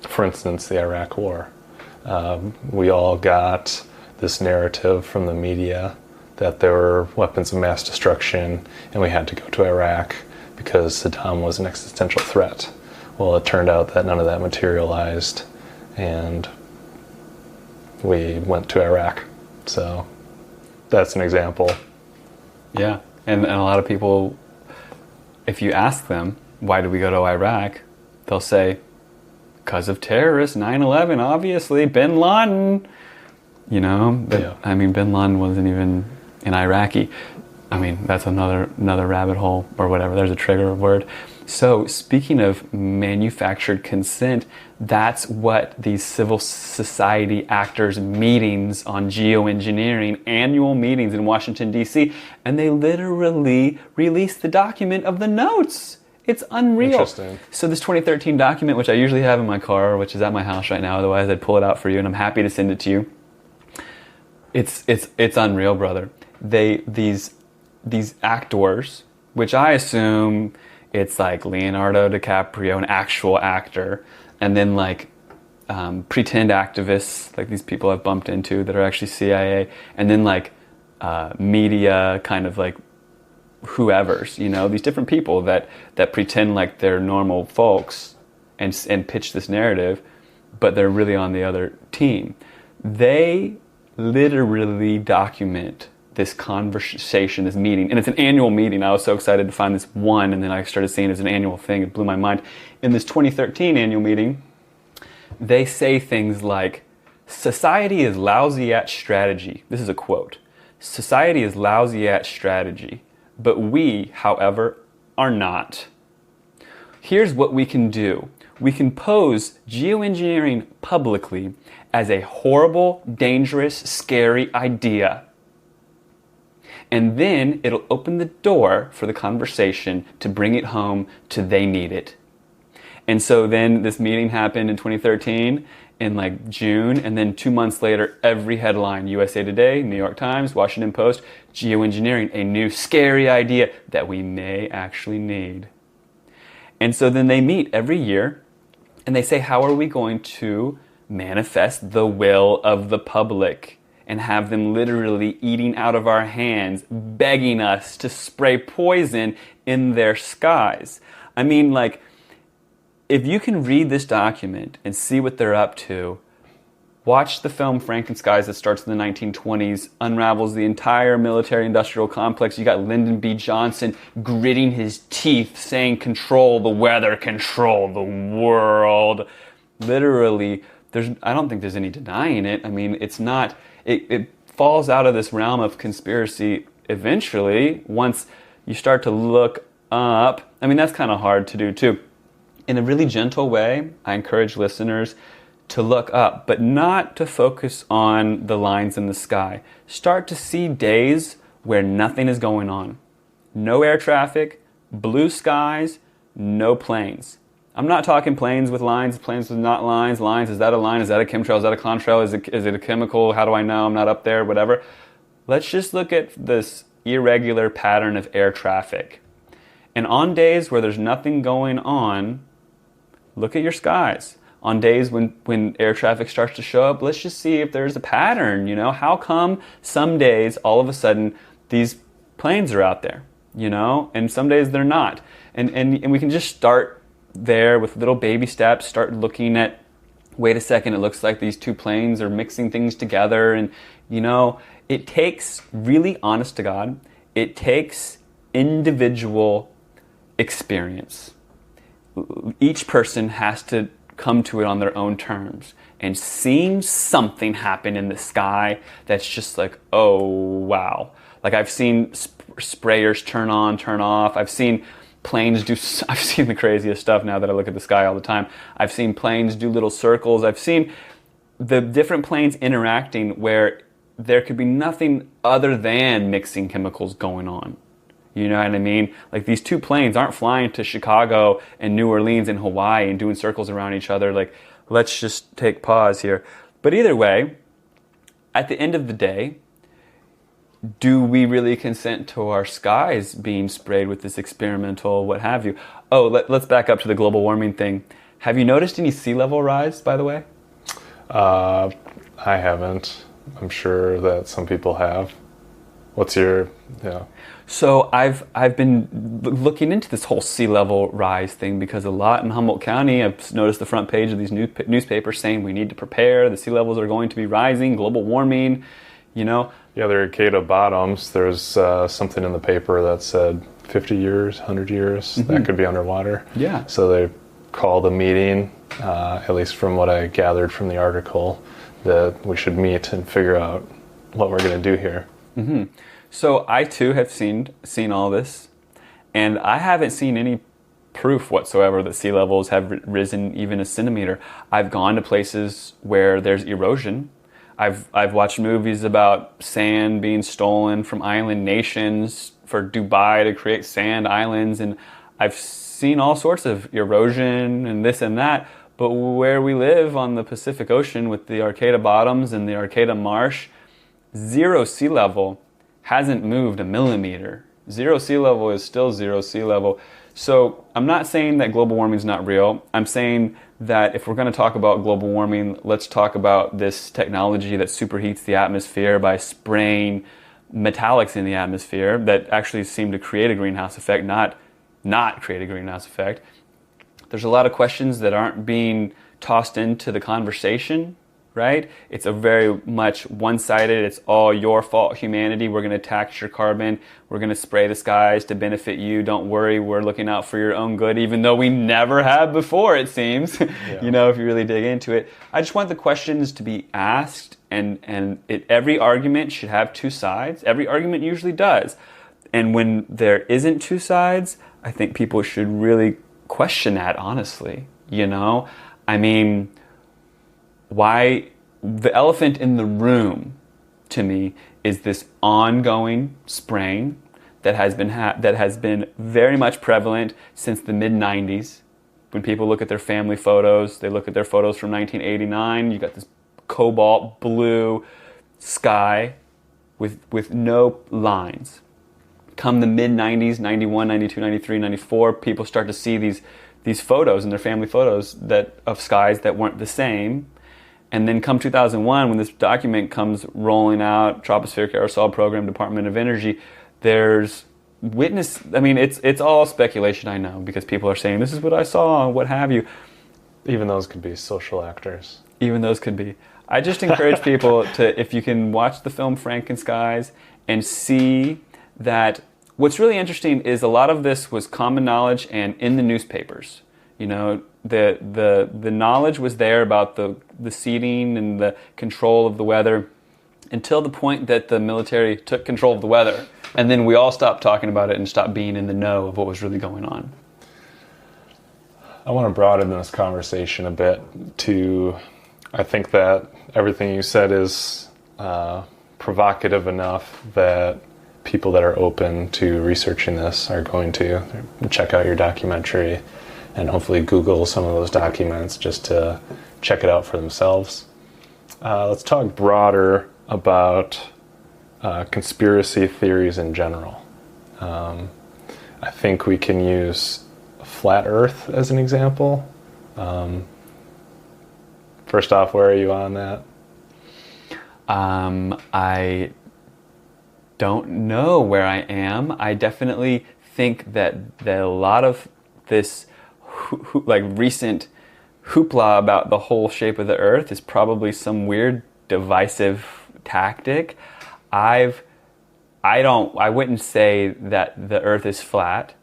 for instance, the Iraq War, we all got this narrative from the media that there were weapons of mass destruction and we had to go to Iraq because Saddam was an existential threat. Well, it turned out that none of that materialized, and we went to Iraq. So that's an example. Yeah, and a lot of people, if you ask them, why did we go to Iraq? They'll say, because of terrorists, 9/11, obviously, bin Laden. I mean, bin Laden wasn't even an Iraqi. I mean, that's another rabbit hole or whatever. There's a trigger word. So speaking of manufactured consent, that's what these civil society actors meetings on geoengineering, annual meetings in Washington, D.C., and they literally released the document of the notes. It's unreal. Interesting. So this 2013 document, which I usually have in my car, which is at my house right now, otherwise I'd pull it out for you, and I'm happy to send it to you. It's unreal, brother. These actors, which I assume it's like Leonardo DiCaprio, an actual actor, and then pretend activists, like these people I've bumped into that are actually CIA, and then media kind of whoever's, these different people that pretend like they're normal folks and pitch this narrative, but they're really on the other team. They literally document this conversation, this meeting, and it's an annual meeting. I was so excited to find this one, and then I started seeing it as an annual thing. It blew my mind. In this 2013 annual meeting, they say things like, society is lousy at strategy. This is a quote. Society is lousy at strategy, but we, however, are not. Here's what we can do. We can pose geoengineering publicly as a horrible, dangerous, scary idea. And then it'll open the door for the conversation to bring it home to they need it. And so then this meeting happened in 2013 in June, and then 2 months later, every headline, USA Today, New York Times, Washington Post, geoengineering, a new scary idea that we may actually need. And so then they meet every year, and they say, how are we going to manifest the will of the public? And have them literally eating out of our hands, begging us to spray poison in their skies. I mean, if you can read this document and see what they're up to, watch the film Frankenskies that starts in the 1920s, unravels the entire military-industrial complex. You got Lyndon B. Johnson gritting his teeth, saying, control the weather, control the world. Literally, I don't think there's any denying it. I mean, it's not... It falls out of this realm of conspiracy eventually once you start to look up. I mean, that's kind of hard to do too. In a really gentle way, I encourage listeners to look up, but not to focus on the lines in the sky. Start to see days where nothing is going on. No air traffic, blue skies, no planes. I'm not talking planes with lines, planes with not lines. Lines, is that a line? Is that a chemtrail? Is that a contrail? Is it a chemical? How do I know I'm not up there? Whatever. Let's just look at this irregular pattern of air traffic. And on days where there's nothing going on, look at your skies. On days when air traffic starts to show up, let's just see if there's a pattern, How come some days, all of a sudden, these planes are out there, And some days they're not. And we can just start there with little baby steps, start looking at, wait a second, it looks like these two planes are mixing things together. And, it takes, really honest to God, it takes individual experience. Each person has to come to it on their own terms, and seeing something happen in the sky that's just like, oh wow. Like I've seen sprayers turn on, turn off. I've seen planes I've seen the craziest stuff now that I look at the sky all the time. I've seen planes do little circles. I've seen the different planes interacting where there could be nothing other than mixing chemicals going on. You know what I mean? Like these two planes aren't flying to Chicago and New Orleans and Hawaii and doing circles around each other. Like, let's just take pause here. But either way, at the end of the day, do we really consent to our skies being sprayed with this experimental what have you? Oh, let's back up to the global warming thing. Have you noticed any sea level rise, by the way? I haven't. I'm sure that some people have. What's your, So I've been looking into this whole sea level rise thing because a lot in Humboldt County, I've noticed the front page of these newspapers saying we need to prepare, the sea levels are going to be rising, global warming, Yeah, the Arcata bottoms, there's something in the paper that said 50 years, 100 years, that could be underwater. Yeah. So they called a meeting, at least from what I gathered from the article, that we should meet and figure out what we're going to do here. Mm-hmm. So I too have seen all this, and I haven't seen any proof whatsoever that sea levels have risen even a centimeter. I've gone to places where there's erosion. I've watched movies about sand being stolen from island nations for Dubai to create sand islands, and I've seen all sorts of erosion and this and that. But where we live on the Pacific Ocean with the Arcata bottoms and the Arcata marsh, zero sea level hasn't moved a millimeter. Zero sea level is still zero sea level. So I'm not saying that global warming is not real. I'm saying that if we're going to talk about global warming, let's talk about this technology that superheats the atmosphere by spraying metallics in the atmosphere that actually seem to create a greenhouse effect, not create a greenhouse effect. There's a lot of questions that aren't being tossed into the conversation, right? It's a very much one-sided, it's all your fault, humanity. We're going to tax your carbon. We're going to spray the skies to benefit you. Don't worry, we're looking out for your own good, even though we never have before, it seems, if you really dig into it. I just want the questions to be asked, and every argument should have two sides. Every argument usually does. And when there isn't two sides, I think people should really question that, honestly. I mean, why the elephant in the room to me is this ongoing spraying that has been very much prevalent since the mid-90s. When people look at their family photos, they look at their photos from 1989, you got this cobalt blue sky with no lines. Come the mid-90s, 91, 92, 93, 94, people start to see these photos and their family photos of skies that weren't the same. And then come 2001, when this document comes rolling out, Tropospheric Aerosol Program, Department of Energy, there's it's all speculation, I know, because people are saying, this is what I saw, and what have you. Even those could be social actors. Even those could be. I just encourage people to, if you can watch the film Frankenskies and see that what's really interesting is a lot of this was common knowledge and in the newspapers. The knowledge was there about the seeding and the control of the weather until the point that the military took control of the weather. And then we all stopped talking about it and stopped being in the know of what was really going on. I want to broaden this conversation a bit to I think that everything you said is provocative enough that people that are open to researching this are going to check out your documentary and hopefully Google some of those documents just to check it out for themselves. Let's talk broader about conspiracy theories in general. I think we can use flat Earth as an example. First off, where are you on that? I don't know where I am. I definitely think that a lot of this like recent hoopla about the whole shape of the Earth is probably some weird divisive tactic. I wouldn't say that the Earth is flat.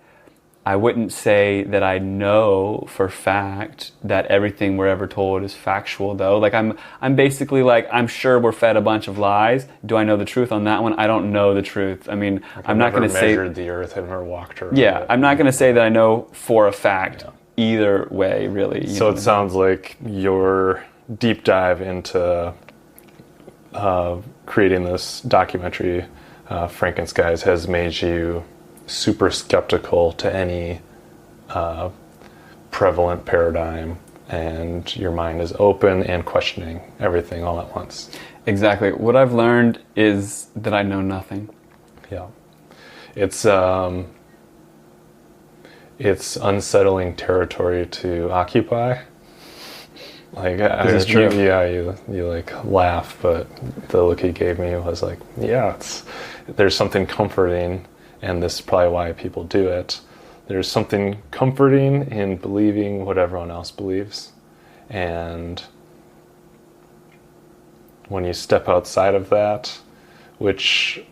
I wouldn't say that I know for fact that everything we're ever told is factual, though. Like I'm basically like, I'm sure we're fed a bunch of lies. Do I know the truth on that one? I don't know the truth. I mean, like I'm not going to say... I've never measured the Earth, I've never walked around it. I'm not going to say that I know for a fact either way, really. So it sounds like your deep dive into creating this documentary, Frankenskies, has made you super skeptical to any prevalent paradigm, and your mind is open and questioning everything all at once. Exactly. What I've learned is that I know nothing. Yeah. It's unsettling territory to occupy. Like, this is true. You like laugh, but the look he gave me was like, yeah, there's something comforting. And this is probably why people do it. There's something comforting in believing what everyone else believes. And when you step outside of that, which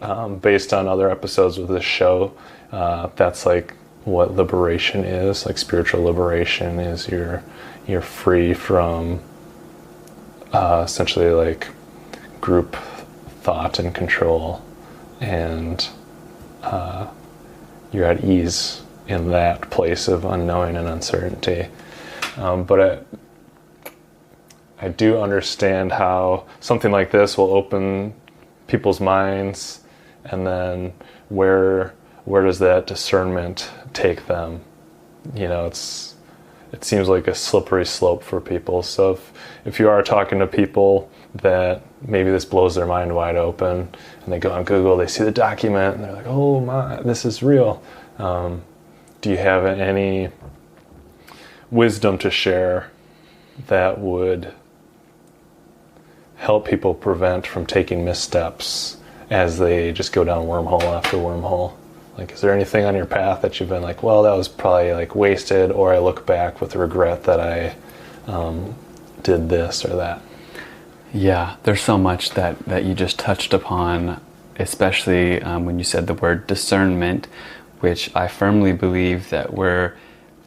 based on other episodes of this show, that's like what liberation is. Like spiritual liberation is you're free from essentially like group thought and control, and you're at ease in that place of unknowing and uncertainty. But I do understand how something like this will open people's minds, and then where does that discernment take them? You know, it seems like a slippery slope for people. So if you are talking to people that maybe this blows their mind wide open, and they go on Google, they see the document, and they're like, oh my, this is real. Do you have any wisdom to share that would help people prevent from taking missteps as they just go down wormhole after wormhole? Like, is there anything on your path that you've been like, well, that was probably like wasted, or I look back with regret that I did this or that? Yeah, there's so much that you just touched upon, especially when you said the word discernment, which I firmly believe that we're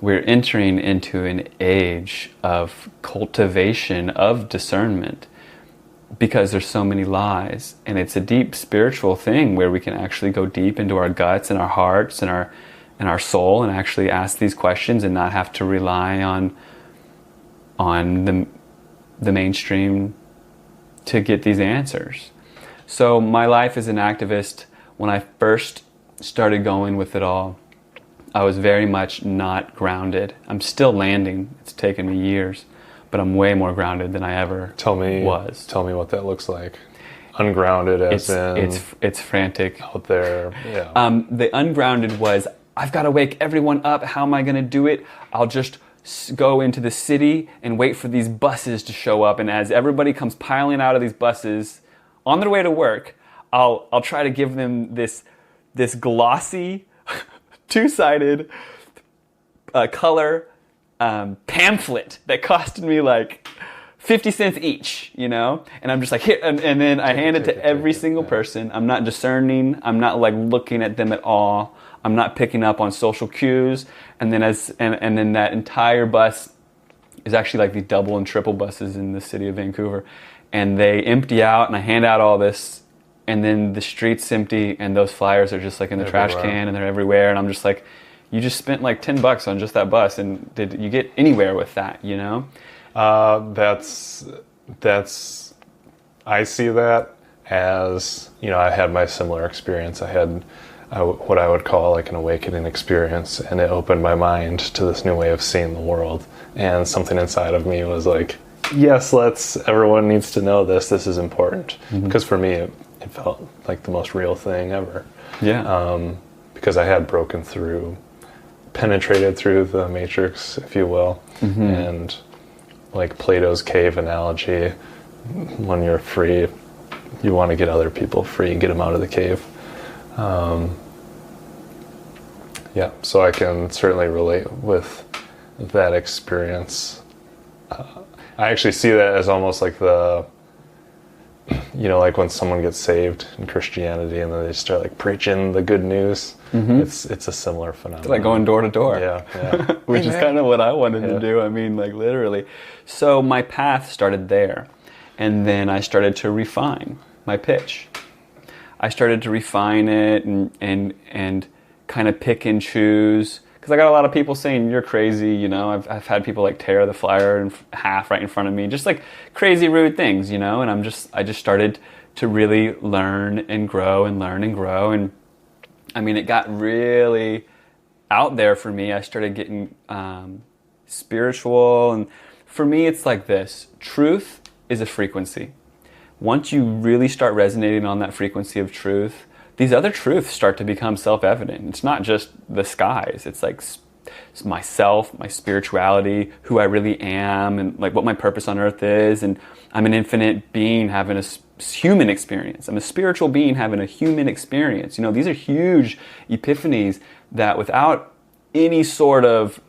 entering into an age of cultivation of discernment, because there's so many lies, and it's a deep spiritual thing where we can actually go deep into our guts and our hearts and our soul and actually ask these questions and not have to rely on the mainstream to get these answers. So my life as an activist, when I first started going with it all, I was very much not grounded. I'm still landing. It's taken me years, but I'm way more grounded than I ever was. Tell me what that looks like. Ungrounded as it's frantic. Out there. Yeah. The ungrounded was, I've got to wake everyone up. How am I going to do it? I'll just go into the city and wait for these buses to show up. And as everybody comes piling out of these buses on their way to work, I'll try to give them this glossy, two-sided color pamphlet that costed me like 50 cents each, you know? And I'm just like, here, and then I hand it to every single person. I'm not discerning. I'm not like looking at them at all. I'm not picking up on social cues. And then and then that entire bus is actually like these double and triple buses in the city of Vancouver. And they empty out, and I hand out all this, and then the street's empty, and those flyers are just like in the trash can, and they're everywhere. And I'm just like, you just spent like $10 on just that bus, and did you get anywhere with that, you know? That's I see that as, I had my similar experience. I had what I would call like an awakening experience, and it opened my mind to this new way of seeing the world. And something inside of me was like, yes, everyone needs to know this. This is important. Because for me, it felt like the most real thing ever. Yeah. Because I had penetrated through the matrix, if you will. And like Plato's cave analogy, when you're free, you want to get other people free and get them out of the cave. So I can certainly relate with that experience. I actually see that as almost like like when someone gets saved in Christianity and then they start like preaching the good news. It's a similar phenomenon. Like going door to door. Yeah. Which is kind of what I wanted to do. I mean, like literally. So my path started there. And then I started to refine my pitch. I started to refine it and kind of pick and choose. Because I got a lot of people saying, you're crazy, I've had people like tear the flyer in half right in front of me. Just like crazy rude things, and I just started to really learn and grow. And I mean, it got really out there for me. I started getting spiritual. And for me, it's like this. Truth is a frequency. Once you really start resonating on that frequency of truth, these other truths start to become self-evident. It's not just the skies. It's like it's myself, my spirituality, who I really am, and like what my purpose on earth is. And I'm an infinite being having a human experience. I'm a spiritual being having a human experience. These are huge epiphanies that without any sort of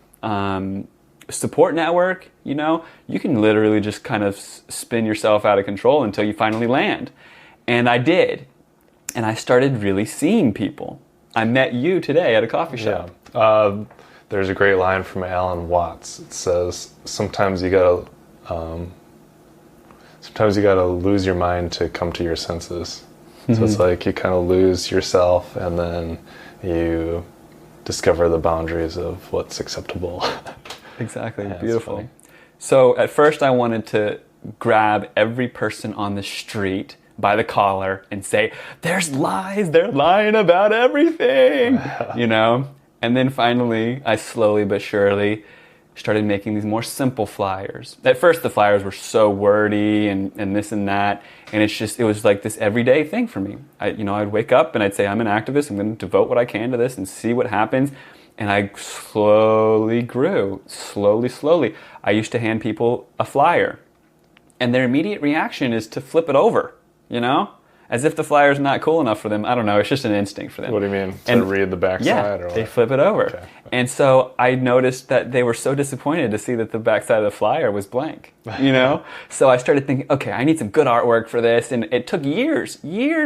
support network, you can literally just kind of spin yourself out of control until you finally land. And I did. And I started really seeing people. I met you today at a coffee shop. Yeah. There's a great line from Alan Watts. It says, sometimes you gotta lose your mind to come to your senses. So it's like you kind of lose yourself and then you discover the boundaries of what's acceptable. Exactly. Yeah, beautiful. So at first I wanted to grab every person on the street by the collar and say, there's lies, they're lying about everything, And then finally, I slowly but surely started making these more simple flyers. At first the flyers were so wordy and this and that, and it was like this everyday thing for me. I'd wake up and I'd say, I'm an activist, I'm going to devote what I can to this and see what happens. And I slowly grew, slowly. I used to hand people a flyer, and their immediate reaction is to flip it over, as if the flyer's not cool enough for them. I don't know, it's just an instinct for them. What do you mean? To read the backside? Yeah, they flip it over. Okay. And so I noticed that they were so disappointed to see that the backside of the flyer was blank, So I started thinking, okay, I need some good artwork for this, and it took years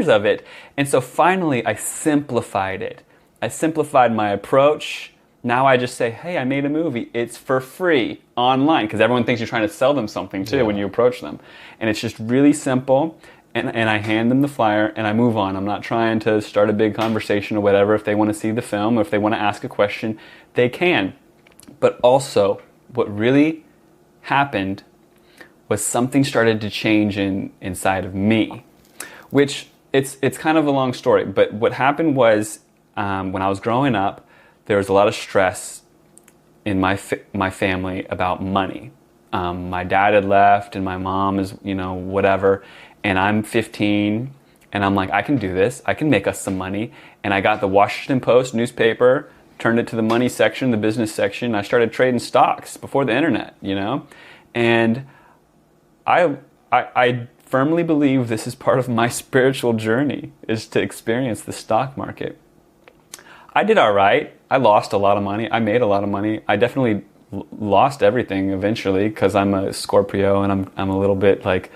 of it. And so finally I simplified it. I simplified my approach. Now I just say, hey, I made a movie. It's for free online, because everyone thinks you're trying to sell them something too when you approach them. And it's just really simple. And I hand them the flyer and I move on. I'm not trying to start a big conversation or whatever. If they want to see the film or if they want to ask a question, they can. But also, what really happened was something started to change inside of me, which it's kind of a long story. But what happened was, when I was growing up, there was a lot of stress in my family about money. My dad had left and my mom is, whatever. And I'm 15 and I'm like, I can do this. I can make us some money. And I got the Washington Post newspaper, turned it to the money section, the business section. I started trading stocks before the internet, And I firmly believe this is part of my spiritual journey, is to experience the stock market. I did all right. I lost a lot of money. I made a lot of money. I definitely lost everything eventually because I'm a Scorpio and I'm a little bit like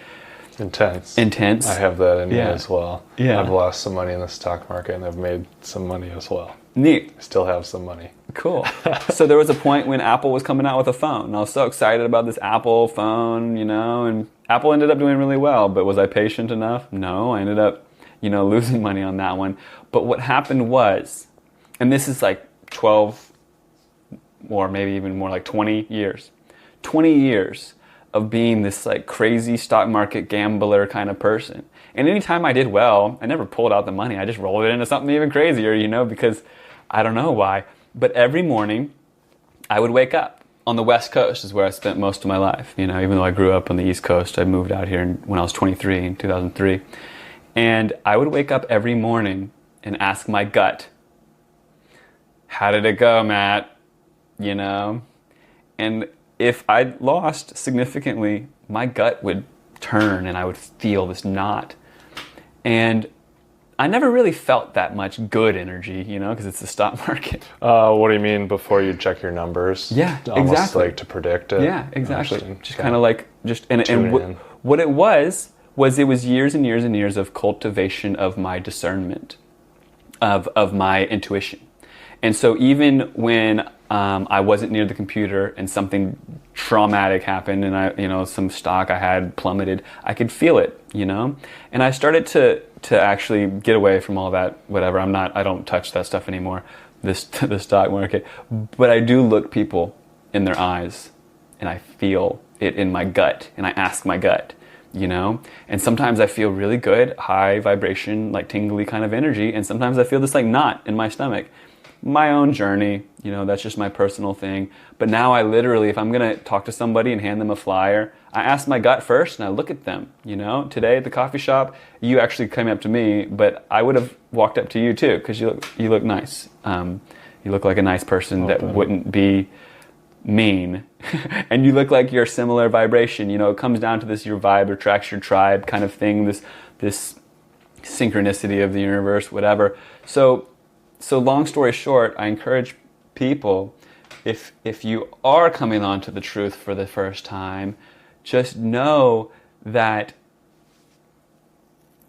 intense. I have that in me as well. Yeah. I've lost some money in the stock market and I've made some money as well. Neat. I still have some money. Cool. So there was a point when Apple was coming out with a phone. And I was so excited about this Apple phone, and Apple ended up doing really well. But was I patient enough? No. I ended up, losing money on that one. But what happened was, and this is like 12 or maybe even more like 20 years. 20 years of being this like crazy stock market gambler kind of person. And anytime I did well, I never pulled out the money. I just rolled it into something even crazier, you know, because I don't know why. But every morning I would wake up. On the West Coast is where I spent most of my life. You know, even though I grew up on the East Coast, I moved out here when I was 23 in 2003. And I would wake up every morning and ask my gut, how did it go, Matt? You know? And if I lost significantly, my gut would turn and I would feel this knot. And I never really felt that much good energy, you know, because it's the stock market. What do you mean before you check your numbers? Yeah, almost exactly. Like to predict it. Yeah, exactly. Just kind of like what it was it was years and years and years of cultivation of my discernment, of my intuition. And so even when I wasn't near the computer and something traumatic happened and some stock I had plummeted, I could feel it, you know? And I started to actually get away from all that, whatever. I don't touch that stuff anymore, the stock market. But I do look people in their eyes and I feel it in my gut and I ask my gut, you know? And sometimes I feel really good, high vibration, like tingly kind of energy. And sometimes I feel this like knot in my stomach. My own journey, you know, that's just my personal thing. But now I literally, if I'm going to talk to somebody and hand them a flyer, I ask my gut first and I look at them, you know. Today at the coffee shop, you actually came up to me, but I would have walked up to you too because you look nice. You look like a nice person that wouldn't be mean. And you look like you're a similar vibration. You know, it comes down to this, your vibe attracts your tribe kind of thing, this synchronicity of the universe, whatever. So long story short, I encourage people, if you are coming onto the truth for the first time, just know that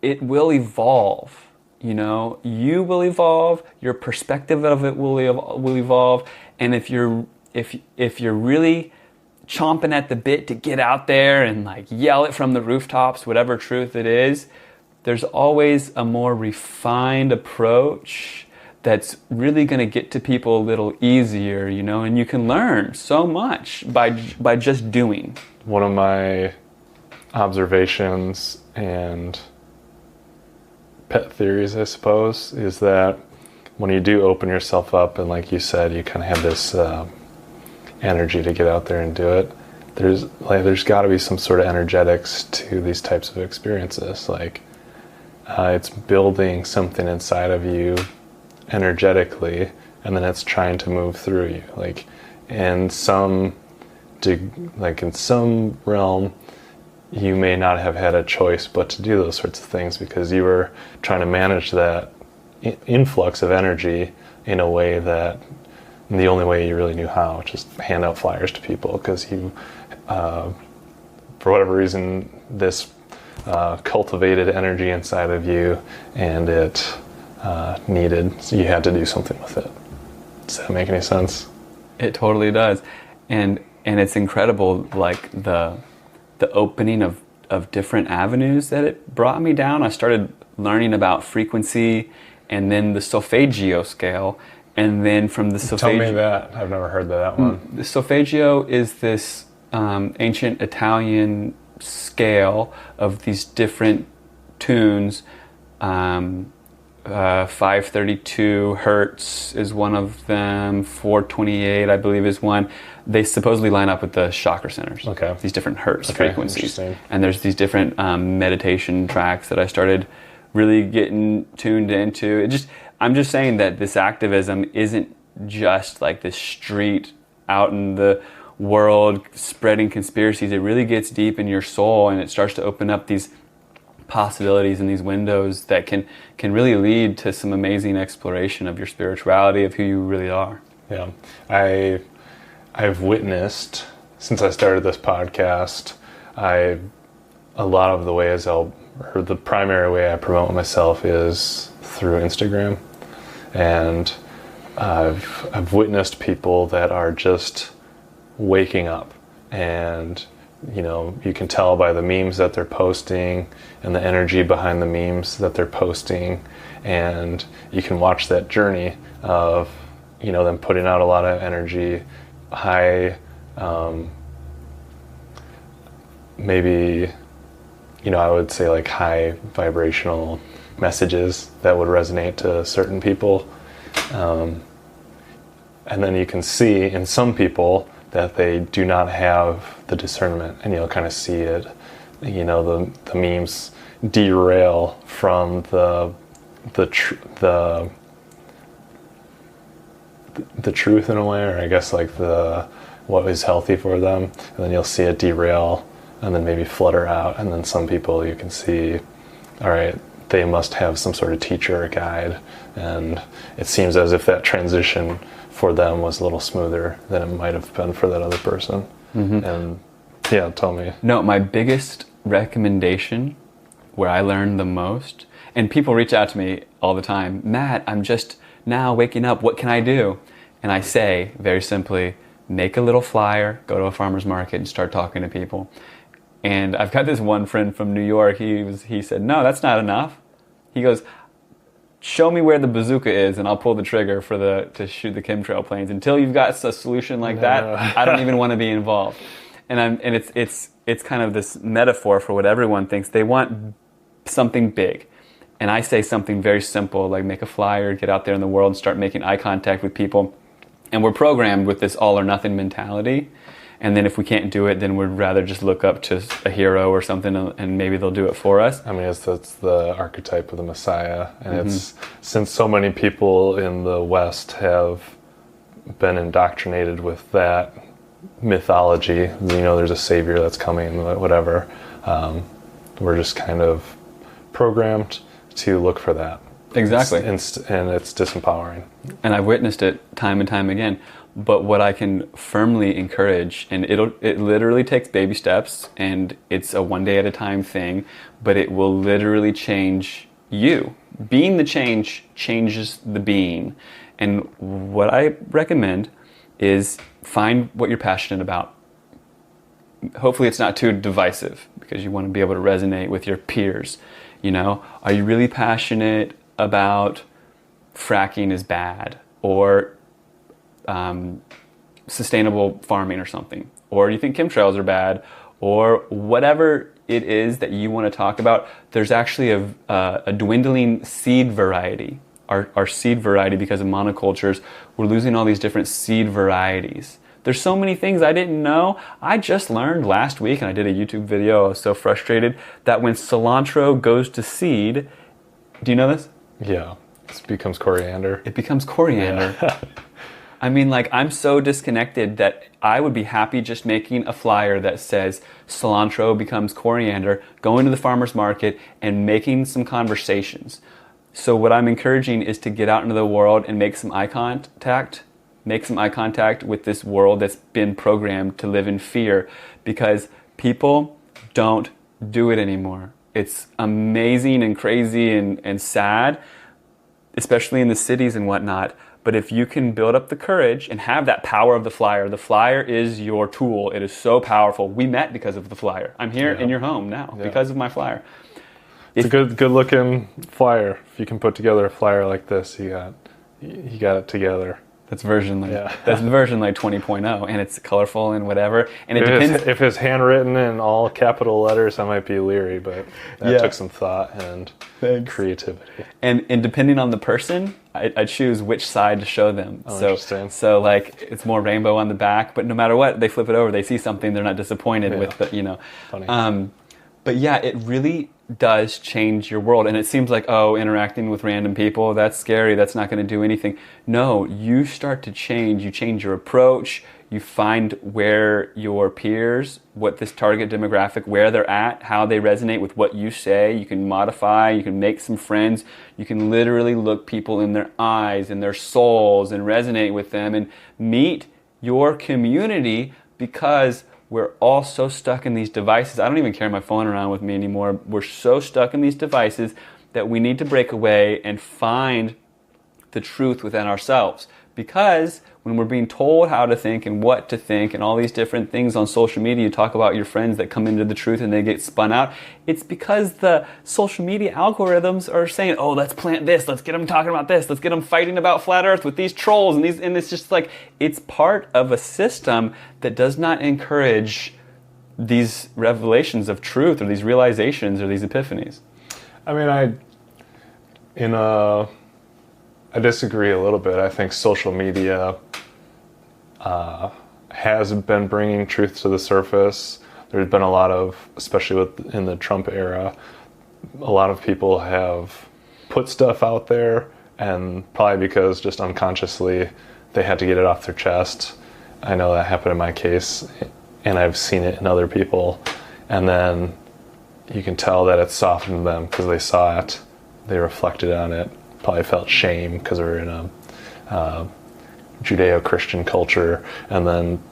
it will evolve. You know, you will evolve, your perspective of it will evolve, and if you're really chomping at the bit to get out there and like yell it from the rooftops, whatever truth it is, there's always a more refined approach that's really going to get to people a little easier, you know, and you can learn so much by just doing. One of my observations and pet theories, I suppose, is that when you do open yourself up and like you said, you kind of have this energy to get out there and do it, there's got to be some sort of energetics to these types of experiences. Like it's building something inside of you energetically, and then it's trying to move through you. Like in some realm, you may not have had a choice but to do those sorts of things because you were trying to manage that influx of energy in a way that the only way you really knew how, just hand out flyers to people because you, for whatever reason, this cultivated energy inside of you, and it so you had to do something with it. Does that make any sense? It totally does. And it's incredible, like the opening of different avenues that it brought me down. I started learning about frequency and then the solfeggio scale. And then from the solfeggio... Tell me that. I've never heard that one. The solfeggio is this ancient Italian scale of these different tunes. 532 hertz is one of them. 428, I believe, is one. They supposedly line up with the chakra centers. Okay. These different hertz frequencies. Interesting. And there's these different meditation tracks that I started really getting tuned into. I'm just saying that this activism isn't just like this street out in the world spreading conspiracies. It really gets deep in your soul, and it starts to open up these possibilities and these windows that can really lead to some amazing exploration of your spirituality, of who you really are. Yeah. I've witnessed, since I started this podcast, a lot of the ways the primary way I promote myself is through Instagram. And I've witnessed people that are just waking up, and you know, you can tell by the memes that they're posting and the energy behind the memes that they're posting, and you can watch that journey of, you know, them putting out a lot of energy, high maybe, I would say like high vibrational messages that would resonate to certain people. And then you can see in some people that they do not have the discernment, and you'll kind of see it. The memes derail from the truth in a way, or I guess like what is healthy for them, and then you'll see it derail and then maybe flutter out. And then some people you can see, all right, they must have some sort of teacher or guide, and it seems as if that transition for them was a little smoother than it might have been for that other person. And yeah, tell me. No, my biggest recommendation, where I learned the most, and people reach out to me all the time, Matt, I'm just now waking up, what can I do? And I say, very simply, make a little flyer, go to a farmer's market and start talking to people. And I've got this one friend from New York, he said, no, that's not enough. He goes, show me where the bazooka is and I'll pull the trigger to shoot the chemtrail planes. Until you've got a solution like that, I don't even want to be involved. And it's kind of this metaphor for what everyone thinks. They want something big. And I say something very simple, like make a flyer, get out there in the world and start making eye contact with people. And we're programmed with this all or nothing mentality. And then if we can't do it, then we'd rather just look up to a hero or something and maybe they'll do it for us. I mean, it's the archetype of the Messiah. And it's, since so many people in the West have been indoctrinated with that mythology, there's a savior that's coming, whatever, we're just kind of programmed to look for that. Exactly. And it's disempowering. And I've witnessed it time and time again. But what I can firmly encourage, and it literally takes baby steps, and it's a one day at a time thing, but it will literally change you. Being the change changes the being. And what I recommend is find what you're passionate about. Hopefully it's not too divisive, because you want to be able to resonate with your peers. Are you really passionate about fracking is bad, or sustainable farming or something? Or do you think chemtrails are bad? Or whatever it is that you want to talk about, there's actually a dwindling seed variety. Our seed variety, because of monocultures, we're losing all these different seed varieties. There's so many things I didn't know. I just learned last week, and I did a YouTube video, I was so frustrated, that when cilantro goes to seed, do you know this? Yeah, it becomes coriander. It becomes coriander. Yeah. I mean, I'm so disconnected that I would be happy just making a flyer that says cilantro becomes coriander, going to the farmer's market and making some conversations. So what I'm encouraging is to get out into the world and make some eye contact with this world that's been programmed to live in fear, because people don't do it anymore. It's amazing and crazy and sad, especially in the cities and whatnot. But if you can build up the courage and have that power of the flyer is your tool. It is so powerful. We met because of the flyer. I'm here in your home now because of my flyer. It's a good looking flyer. If you can put together a flyer like this, you got it together. That's version 20.0, and it's colorful and whatever. And it depends. If it's handwritten in all capital letters, I might be leery, but that took some thought and creativity. And depending on the person, I choose which side to show them. Oh, interesting. So it's more rainbow on the back, but no matter what, they flip it over, they see something, they're not disappointed with the, Funny. But yeah, it really does change your world. And it seems like, interacting with random people, that's scary, that's not going to do anything. No, you start to change. You change your approach. You find where your peers, what this target demographic, where they're at, how they resonate with what you say. You can modify, you can make some friends. You can literally look people in their eyes, in their souls, and resonate with them and meet your community, because we're all so stuck in these devices. I don't even carry my phone around with me anymore. We're so stuck in these devices that we need to break away and find the truth within ourselves. Because when we're being told how to think and what to think and all these different things on social media, you talk about your friends that come into the truth and they get spun out. It's because the social media algorithms are saying, let's plant this, let's get them talking about this, let's get them fighting about flat earth with these trolls, and it's just it's part of a system that does not encourage these revelations of truth, or these realizations, or these epiphanies? I mean, I disagree a little bit. I think social media has been bringing truth to the surface. There's been a lot of, especially in the Trump era, a lot of people have put stuff out there, and probably because just unconsciously they had to get it off their chest. I know that happened in my case, and I've seen it in other people. And then you can tell that it softened them because they saw it, they reflected on it, probably felt shame because we're in a Judeo-Christian culture, and then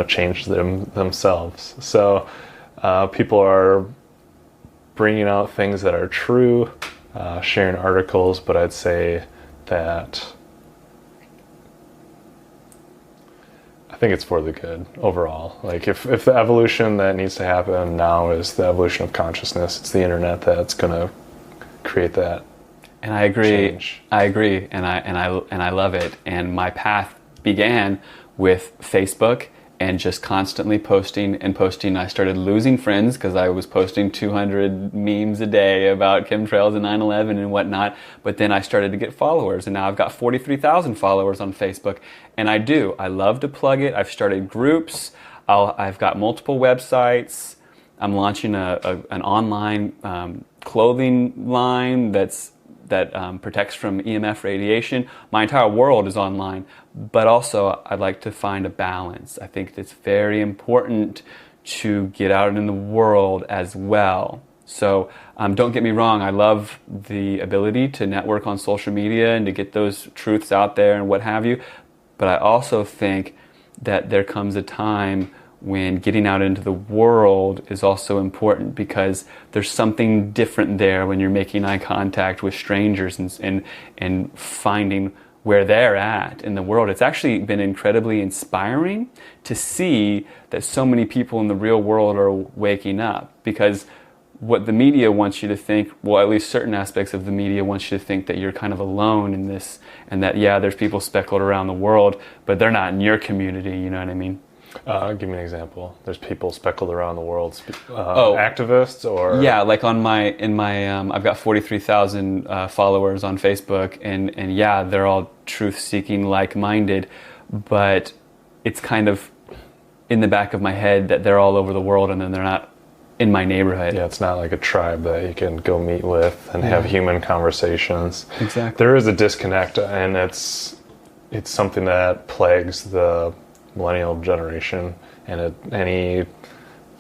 changed themselves. So people are bringing out things that are true, sharing articles, but I'd say that I think it's for the good overall. Like if the evolution that needs to happen now is the evolution of consciousness, it's the internet that's going to create that. And I agree. Change. I agree, and I love it. And my path began with Facebook and just constantly posting and posting. I started losing friends because I was posting 200 memes a day about chemtrails and 9/11 and whatnot. But then I started to get followers, and now I've got 43,000 followers on Facebook. And I love to plug it. I've started groups. I've got multiple websites. I'm launching an online clothing line that protects from EMF radiation. My entire world is online, but also I'd like to find a balance. I think it's very important to get out in the world as well. So don't get me wrong, I love the ability to network on social media and to get those truths out there and what have you, but I also think that there comes a time when getting out into the world is also important, because there's something different there when you're making eye contact with strangers and finding where they're at in the world. It's actually been incredibly inspiring to see that so many people in the real world are waking up, because what the media wants you to think, well, at least certain aspects of the media wants you to think that you're kind of alone in this, and that, yeah, there's people speckled around the world, but they're not in your community, you know what I mean? Give me an example. There's people speckled around the world, activists, or yeah, like I've got 43,000 followers on Facebook, and yeah, they're all truth-seeking, like-minded, but it's kind of in the back of my head that they're all over the world, and then they're not in my neighborhood. Yeah, it's not like a tribe that you can go meet with and have human conversations. Exactly. There is a disconnect, and it's something that plagues the millennial generation and any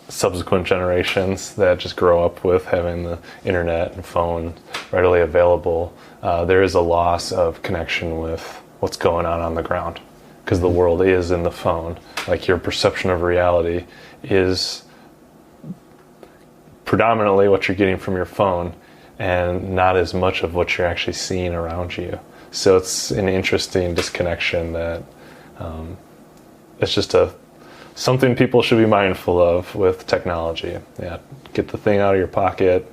subsequent generations that just grow up with having the internet and phone readily available. There is a loss of connection with what's going on the ground, because the world is in the phone. Like, your perception of reality is predominantly what you're getting from your phone, and not as much of what you're actually seeing around you. So it's an interesting disconnection that it's just something people should be mindful of with technology. Yeah, get the thing out of your pocket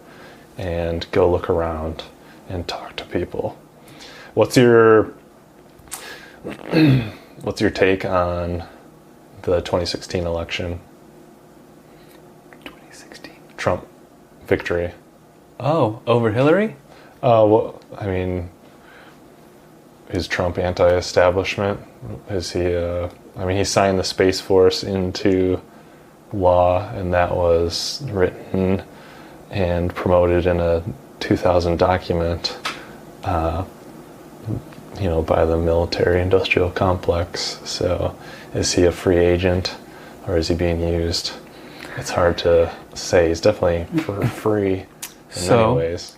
and go look around and talk to people. What's your take on the 2016 election? 2016 Trump victory. Oh, over Hillary? Well, I mean, is Trump anti-establishment? Is he he signed the Space Force into law, and that was written and promoted in a 2000 document, by the military-industrial complex. So is he a free agent, or is he being used? It's hard to say. He's definitely for free in many ways.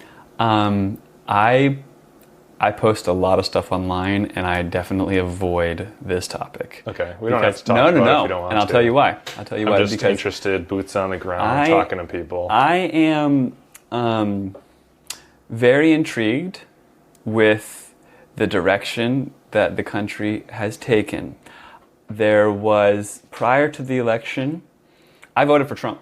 I post a lot of stuff online, and I definitely avoid this topic. Okay, we don't have to talk about it if you don't want and I'll to. tell you why. I'm just interested, boots on the ground, talking to people. I am very intrigued with the direction that the country has taken. There was, prior to the election, I voted for Trump.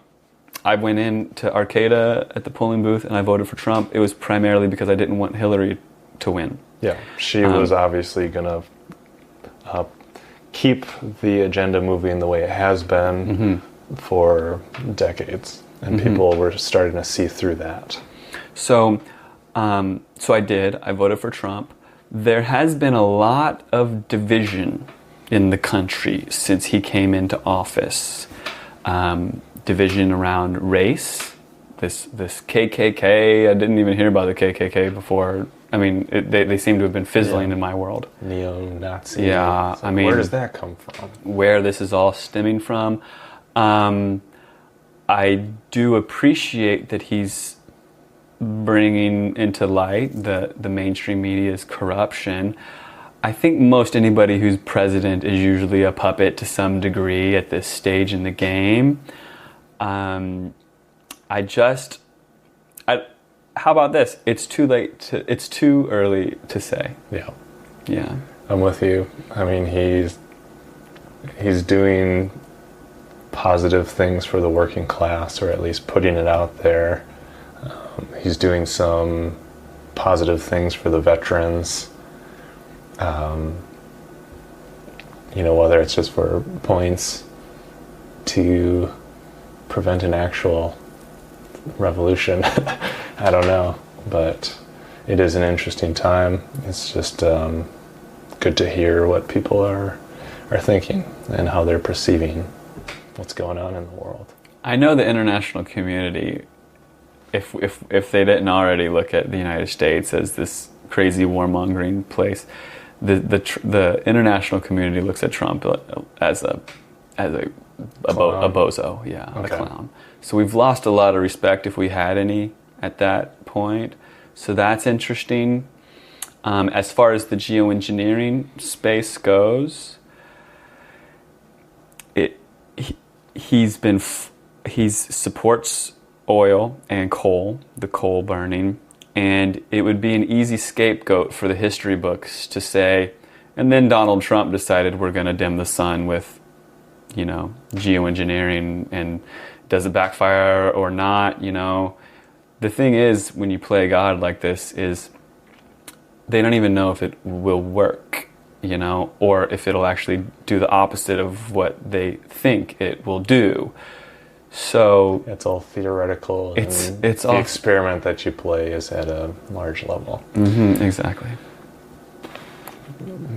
I went into Arcata at the polling booth, and I voted for Trump. It was primarily because I didn't want Hillary to win. Yeah, she was obviously going to keep the agenda moving the way it has been, for decades, and people were starting to see through that. So I did. I voted for Trump. There has been a lot of division in the country since he came into office. Division around race. This KKK. I didn't even hear about the KKK before. I mean, they seem to have been fizzling in my world. Neo-Nazi. Yeah, I mean, where does that come from? Where this is all stemming from. I do appreciate that he's bringing into light the mainstream media's corruption. I think most anybody who's president is usually a puppet to some degree at this stage in the game. How about this? It's too early to say. Yeah. I'm with you. I mean, he's doing positive things for the working class, or at least putting it out there. He's doing some positive things for the veterans. Whether it's just for points to prevent an actual revolution, I don't know. But it is an interesting time. It's just good to hear what people are thinking and how they're perceiving what's going on in the world. I know the international community, if they didn't already look at the United States as this crazy warmongering place, the international community looks at Trump as a bozo, a clown. So we've lost a lot of respect, if we had any, at that point. So that's interesting. As far as the geoengineering space goes, he supports oil and coal, the coal burning, and it would be an easy scapegoat for the history books to say, and then Donald Trump decided we're going to dim the sun with, geoengineering, and does it backfire or not? The thing is, when you play God like this, is they don't even know if it will work, or if it'll actually do the opposite of what they think it will do. So it's all theoretical. It's the all experiment that you play is at a large level. Exactly.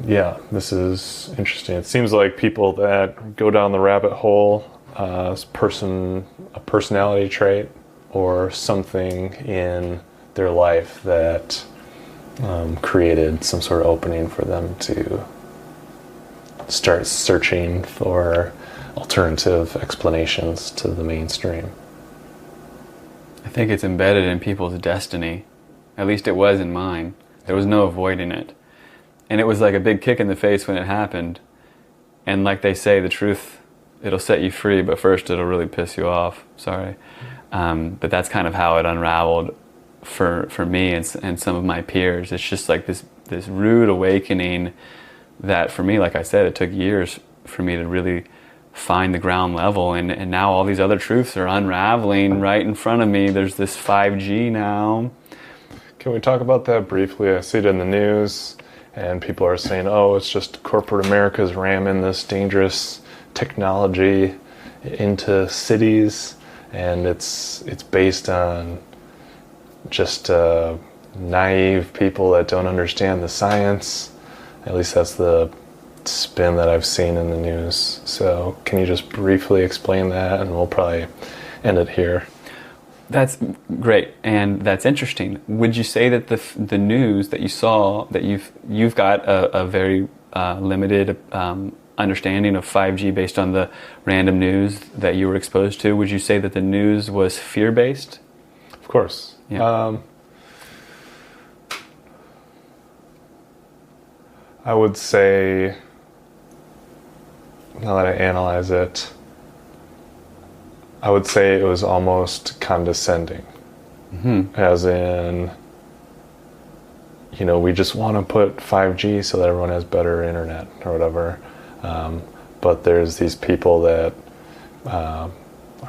Yeah, this is interesting. It seems like people that go down the rabbit hole, a personality trait or something in their life that created some sort of opening for them to start searching for alternative explanations to the mainstream. I think it's embedded in people's destiny. At least it was in mine. There was no avoiding it. And it was like a big kick in the face when it happened. And like they say, the truth, it'll set you free, but first it'll really piss you off. Sorry. But that's kind of how it unraveled for me and some of my peers. It's just like this rude awakening that, for me, like I said, it took years for me to really find the ground level, and now all these other truths are unraveling right in front of me. There's this 5G now. Can we talk about that briefly? I see it in the news, and people are saying, oh, it's just corporate America's ramming this dangerous technology into cities, and it's based on just naive people that don't understand the science. At least that's the spin that I've seen in the news. So can you just briefly explain that, and we'll probably end it here. That's great, and that's interesting. Would you say that the news that you saw, that you've got a very limited understanding of 5G based on the random news that you were exposed to? Would you say that the news was fear-based? Of course. Yeah. I would say, now that I analyze it, I would say it was almost condescending. As in, we just want to put 5G so that everyone has better internet or whatever. But there's these people that are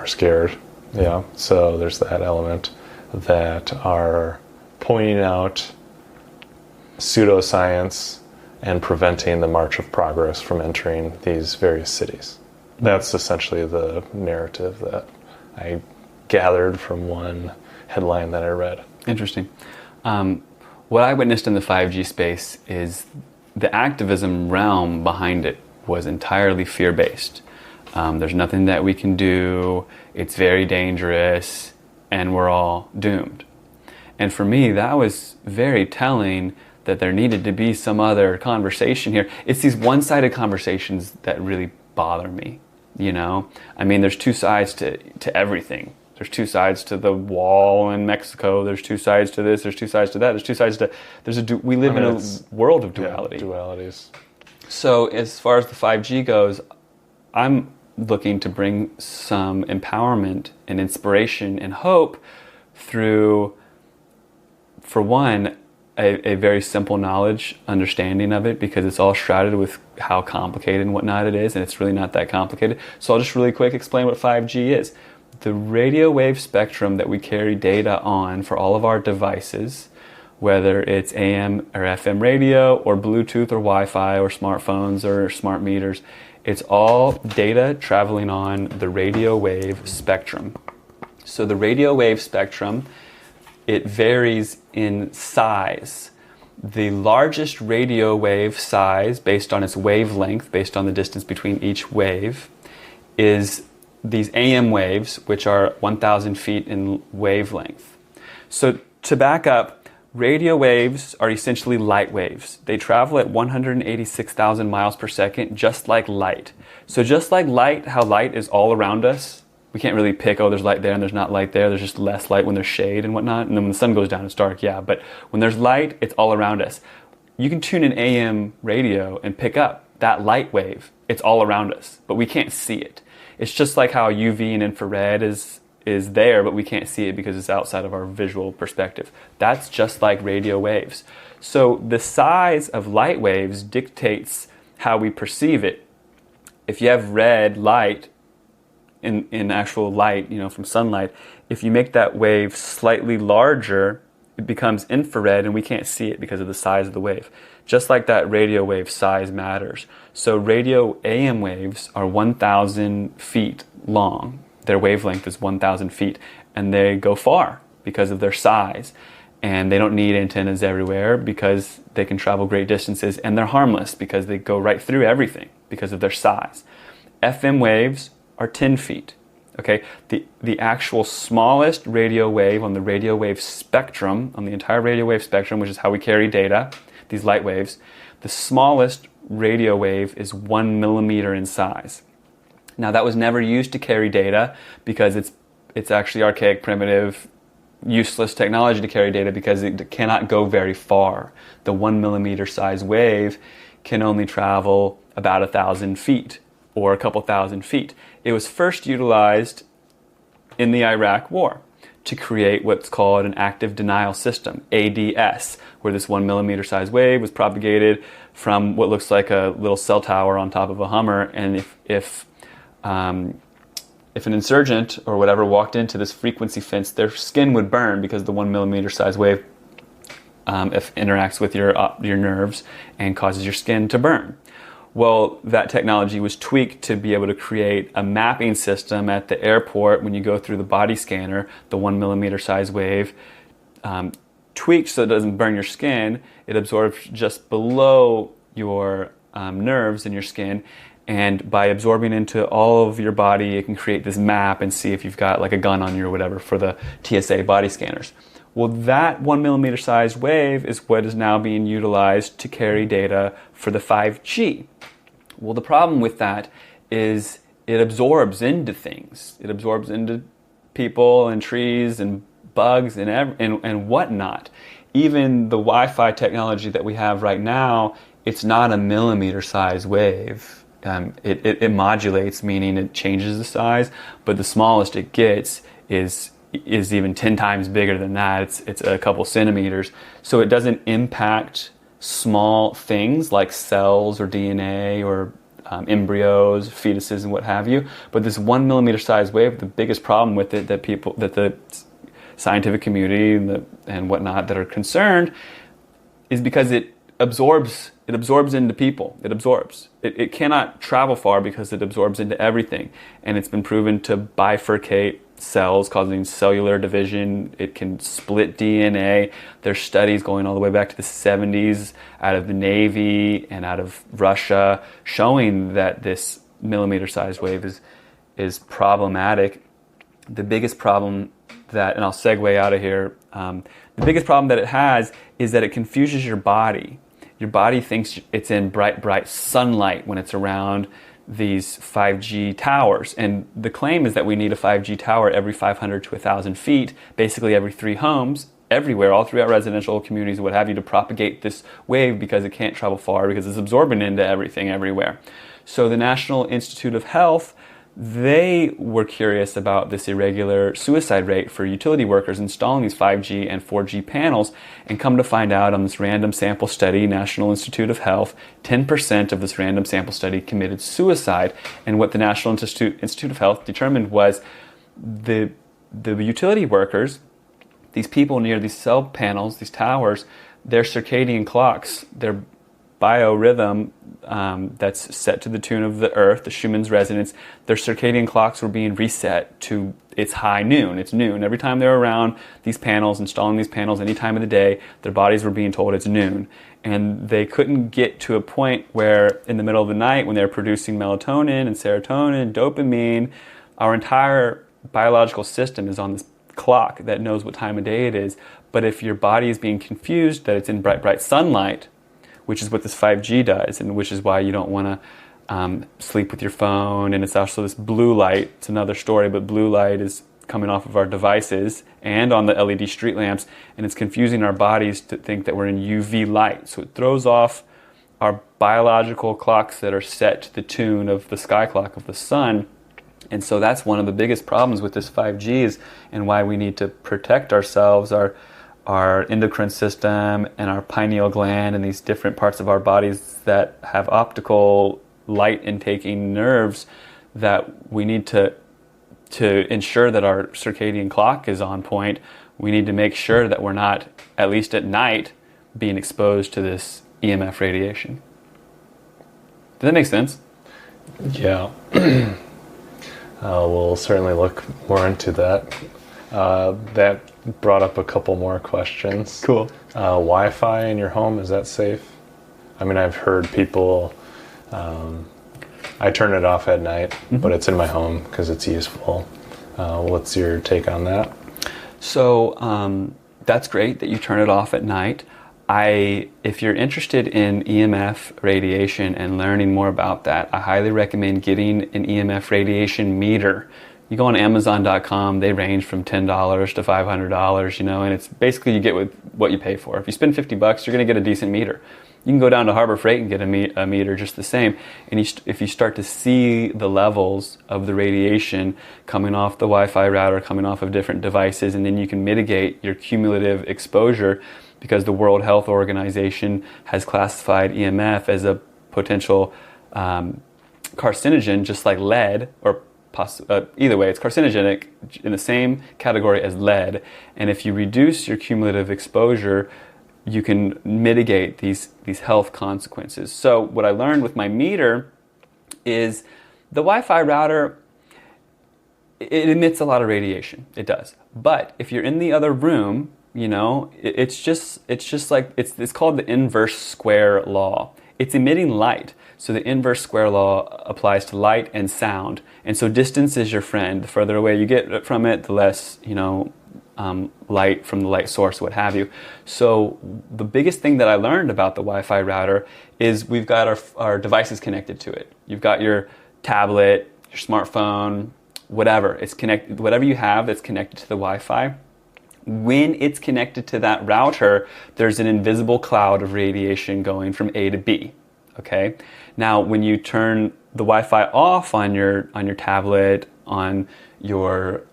scared. Yeah. So there's that element that are pointing out pseudoscience and preventing the march of progress from entering these various cities. That's essentially the narrative that I gathered from one headline that I read. Interesting. What I witnessed in the 5G space is the activism realm behind it was entirely fear-based. There's nothing that we can do, it's very dangerous, and we're all doomed. And for me, that was very telling that there needed to be some other conversation here. It's these one-sided conversations that really bother me, you know? I mean, there's two sides to everything. There's two sides to the wall in Mexico. There's two sides to this. There's two sides to that. There's two sides to... we live in a world of duality. Yeah, dualities. So as far as the 5G goes, I'm looking to bring some empowerment and inspiration and hope through, for one, a very simple knowledge, understanding of it, because it's all shrouded with how complicated and whatnot it is, and it's really not that complicated. So I'll just really quick explain what 5G is. The radio wave spectrum that we carry data on for all of our devices, whether it's AM or FM radio or Bluetooth or Wi-Fi or smartphones or smart meters, it's all data traveling on the radio wave spectrum. So the radio wave spectrum, it varies in size. The largest radio wave size, based on its wavelength, based on the distance between each wave, is these AM waves, which are 1,000 feet in wavelength. So to back up, radio waves are essentially light waves. They travel at 186,000 miles per second, just like light. So just like light, how light is all around us, we can't really pick, oh, there's light there and there's not light there. There's just less light when there's shade and whatnot. And then when the sun goes down, it's dark, yeah. But when there's light, it's all around us. You can tune in AM radio and pick up that light wave. It's all around us, but we can't see it. It's just like how UV and infrared is there, but we can't see it because it's outside of our visual perspective. That's just like radio waves. So the size of light waves dictates how we perceive it. If you have red light in actual light, you know, from sunlight, if you make that wave slightly larger, it becomes infrared and we can't see it because of the size of the wave. Just like that, radio wave size matters. So radio AM waves are 1,000 feet long. Their wavelength is 1,000 feet, and they go far because of their size. And they don't need antennas everywhere because they can travel great distances, and they're harmless because they go right through everything because of their size. FM waves are 10 feet. Okay, the actual smallest radio wave on the radio wave spectrum, on the entire radio wave spectrum, which is how we carry data, these light waves, the smallest radio wave is 1 millimeter in size. Now that was never used to carry data because it's actually archaic, primitive, useless technology to carry data because it cannot go very far. The 1 millimeter size wave can only travel about 1,000 feet or a couple thousand feet. It was first utilized in the Iraq War to create what's called an active denial system, ADS, where this 1 millimeter size wave was propagated from what looks like a little cell tower on top of a Hummer, and if an insurgent or whatever walked into this frequency fence, their skin would burn because the 1 millimeter size wave if interacts with your nerves and causes your skin to burn. Well, that technology was tweaked to be able to create a mapping system at the airport when you go through the body scanner, the 1 millimeter size wave, tweaked so it doesn't burn your skin. It absorbs just below your nerves in your skin, and by absorbing into all of your body, it can create this map and see if you've got like a gun on you or whatever for the TSA body scanners. Well, that 1 millimeter size wave is what is now being utilized to carry data for the 5G. Well, the problem with that is it absorbs into things. It absorbs into people and trees and bugs and whatnot. Even the Wi-Fi technology that we have right now, it's not a millimeter size wave. It modulates, meaning it changes the size, but the smallest it gets is even 10 times bigger than that. It's a couple centimeters. So it doesn't impact small things like cells or DNA or embryos, fetuses, and what have you. But this 1 millimeter size wave, the biggest problem with it that the scientific community and whatnot that are concerned is because it absorbs into people. It absorbs. It cannot travel far because it absorbs into everything. And it's been proven to bifurcate cells, causing cellular division. It can split DNA. There's studies going all the way back to the 70s out of the Navy and out of Russia showing that this millimeter-sized wave is problematic. The biggest problem that, and I'll segue out of here, the biggest problem that it has is that it confuses your body. Your body thinks it's in bright sunlight when it's around these 5G towers. And the claim is that we need a 5G tower every 500 to 1,000 feet, basically every 3 homes, everywhere, all throughout residential communities, what have you, to propagate this wave because it can't travel far because it's absorbing into everything everywhere. So the National Institute of Health, they were curious about this irregular suicide rate for utility workers installing these 5G and 4G panels, and come to find out on this random sample study, National Institute of Health, 10% of this random sample study committed suicide. And what the National Institute of Health determined was the utility workers, these people near these cell panels, these towers, their circadian clocks, their biorhythm that's set to the tune of the earth, the Schumann's resonance, their circadian clocks were being reset to its high noon. It's noon. Every time they were around these panels, installing these panels any time of the day, their bodies were being told it's noon. And they couldn't get to a point where in the middle of the night when they're producing melatonin and serotonin, dopamine, our entire biological system is on this clock that knows what time of day it is. But if your body is being confused that it's in bright sunlight, which is what this 5G does, and which is why you don't want to sleep with your phone. And it's also this blue light. It's another story, but blue light is coming off of our devices and on the LED street lamps, and it's confusing our bodies to think that we're in UV light. So it throws off our biological clocks that are set to the tune of the sky clock of the sun. And so that's one of the biggest problems with this 5G and why we need to protect ourselves, our endocrine system and our pineal gland and these different parts of our bodies that have optical light intaking nerves, that we need to ensure that our circadian clock is on point. We need to make sure that we're not, at least at night, being exposed to this EMF radiation. Does that make sense? Yeah. We'll certainly look more into that. That brought up a couple more questions. Cool. Wi-Fi in your home, is that safe? I mean, I've heard people, I turn it off at night, but it's in my home because it's useful. What's your take on that? So that's great that you turn it off at night. If you're interested in EMF radiation and learning more about that, I highly recommend getting an EMF radiation meter. You go on Amazon.com, they range from $10 to $500, and it's basically you get with what you pay for. If you spend $50, you're going to get a decent meter. You can go down to Harbor Freight and get a meter just the same. And if you start to see the levels of the radiation coming off the Wi-Fi router, coming off of different devices, and then you can mitigate your cumulative exposure, because the World Health Organization has classified EMF as a potential carcinogen, just like lead, or either way, it's carcinogenic in the same category as lead. And if you reduce your cumulative exposure, you can mitigate these health consequences. So what I learned with my meter is the Wi-Fi router, it emits a lot of radiation. It does. But if you're in the other room, it's called the inverse square law. It's emitting light. So the inverse square law applies to light and sound. And so distance is your friend. The further away you get from it, the less, light from the light source, what have you. So the biggest thing that I learned about the Wi-Fi router is we've got our devices connected to it. You've got your tablet, your smartphone, whatever. It's connected, whatever you have that's connected to the Wi-Fi. When it's connected to that router, there's an invisible cloud of radiation going from A to B. Okay. Now, when you turn the Wi-Fi off on your tablet, on your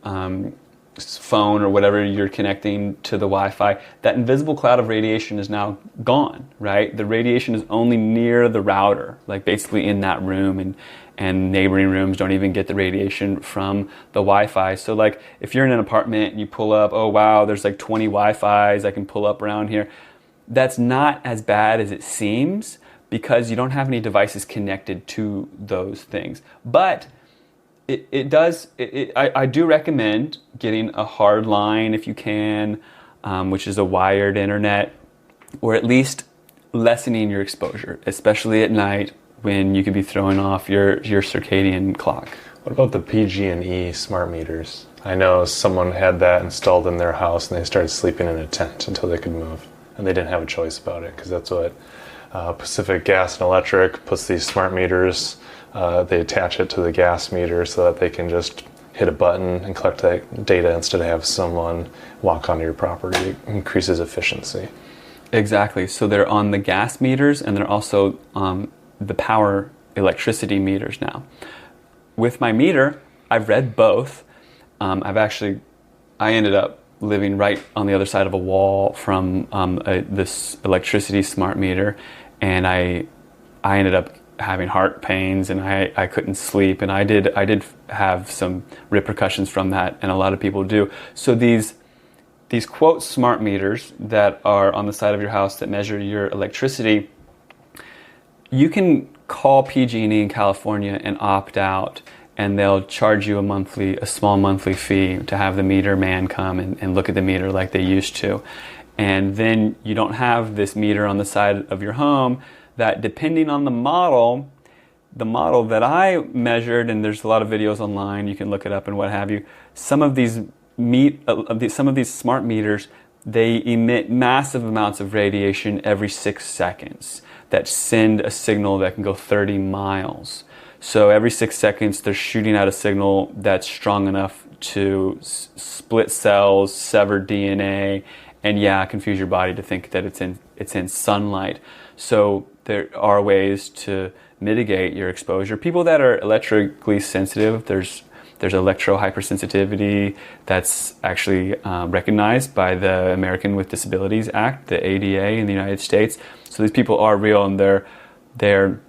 phone or whatever you're connecting to the Wi-Fi, that invisible cloud of radiation is now gone, right? The radiation is only near the router, like basically in that room, and neighboring rooms don't even get the radiation from the Wi-Fi. So like if you're in an apartment and you pull up, oh wow, there's like 20 Wi-Fis I can pull up around here. that's not as bad as it seems because you don't have any devices connected to those things. But I do recommend getting a hard line if you can, which is a wired internet, or at least lessening your exposure, especially at night when you could be throwing off your circadian clock. What about the PG&E smart meters? I know someone had that installed in their house and they started sleeping in a tent until they could move. And they didn't have a choice about it because that's what Pacific Gas and Electric puts these smart meters. They attach it to the gas meter so that they can just hit a button and collect that data instead of have someone walk onto your property. It increases efficiency. Exactly. So they're on the gas meters and they're also the power electricity meters now. With my meter, I've read both. I ended up living right on the other side of a wall from this electricity smart meter, and I ended up having heart pains and I couldn't sleep, and I did have some repercussions from that, and a lot of people do. So these quote smart meters that are on the side of your house that measure your electricity, you can call PG&E in California and opt out, and they'll charge you a small monthly fee to have the meter man come and look at the meter like they used to. And then you don't have this meter on the side of your home that, depending on the model that I measured, and there's a lot of videos online, you can look it up and what have you, some of these smart meters, they emit massive amounts of radiation every 6 seconds that send a signal that can go 30 miles. So every 6 seconds, they're shooting out a signal that's strong enough to split cells, sever DNA, and confuse your body to think that it's in sunlight. So there are ways to mitigate your exposure. People that are electrically sensitive, there's electro-hypersensitivity that's actually recognized by the American with Disabilities Act, the ADA in the United States. So these people are real, and they're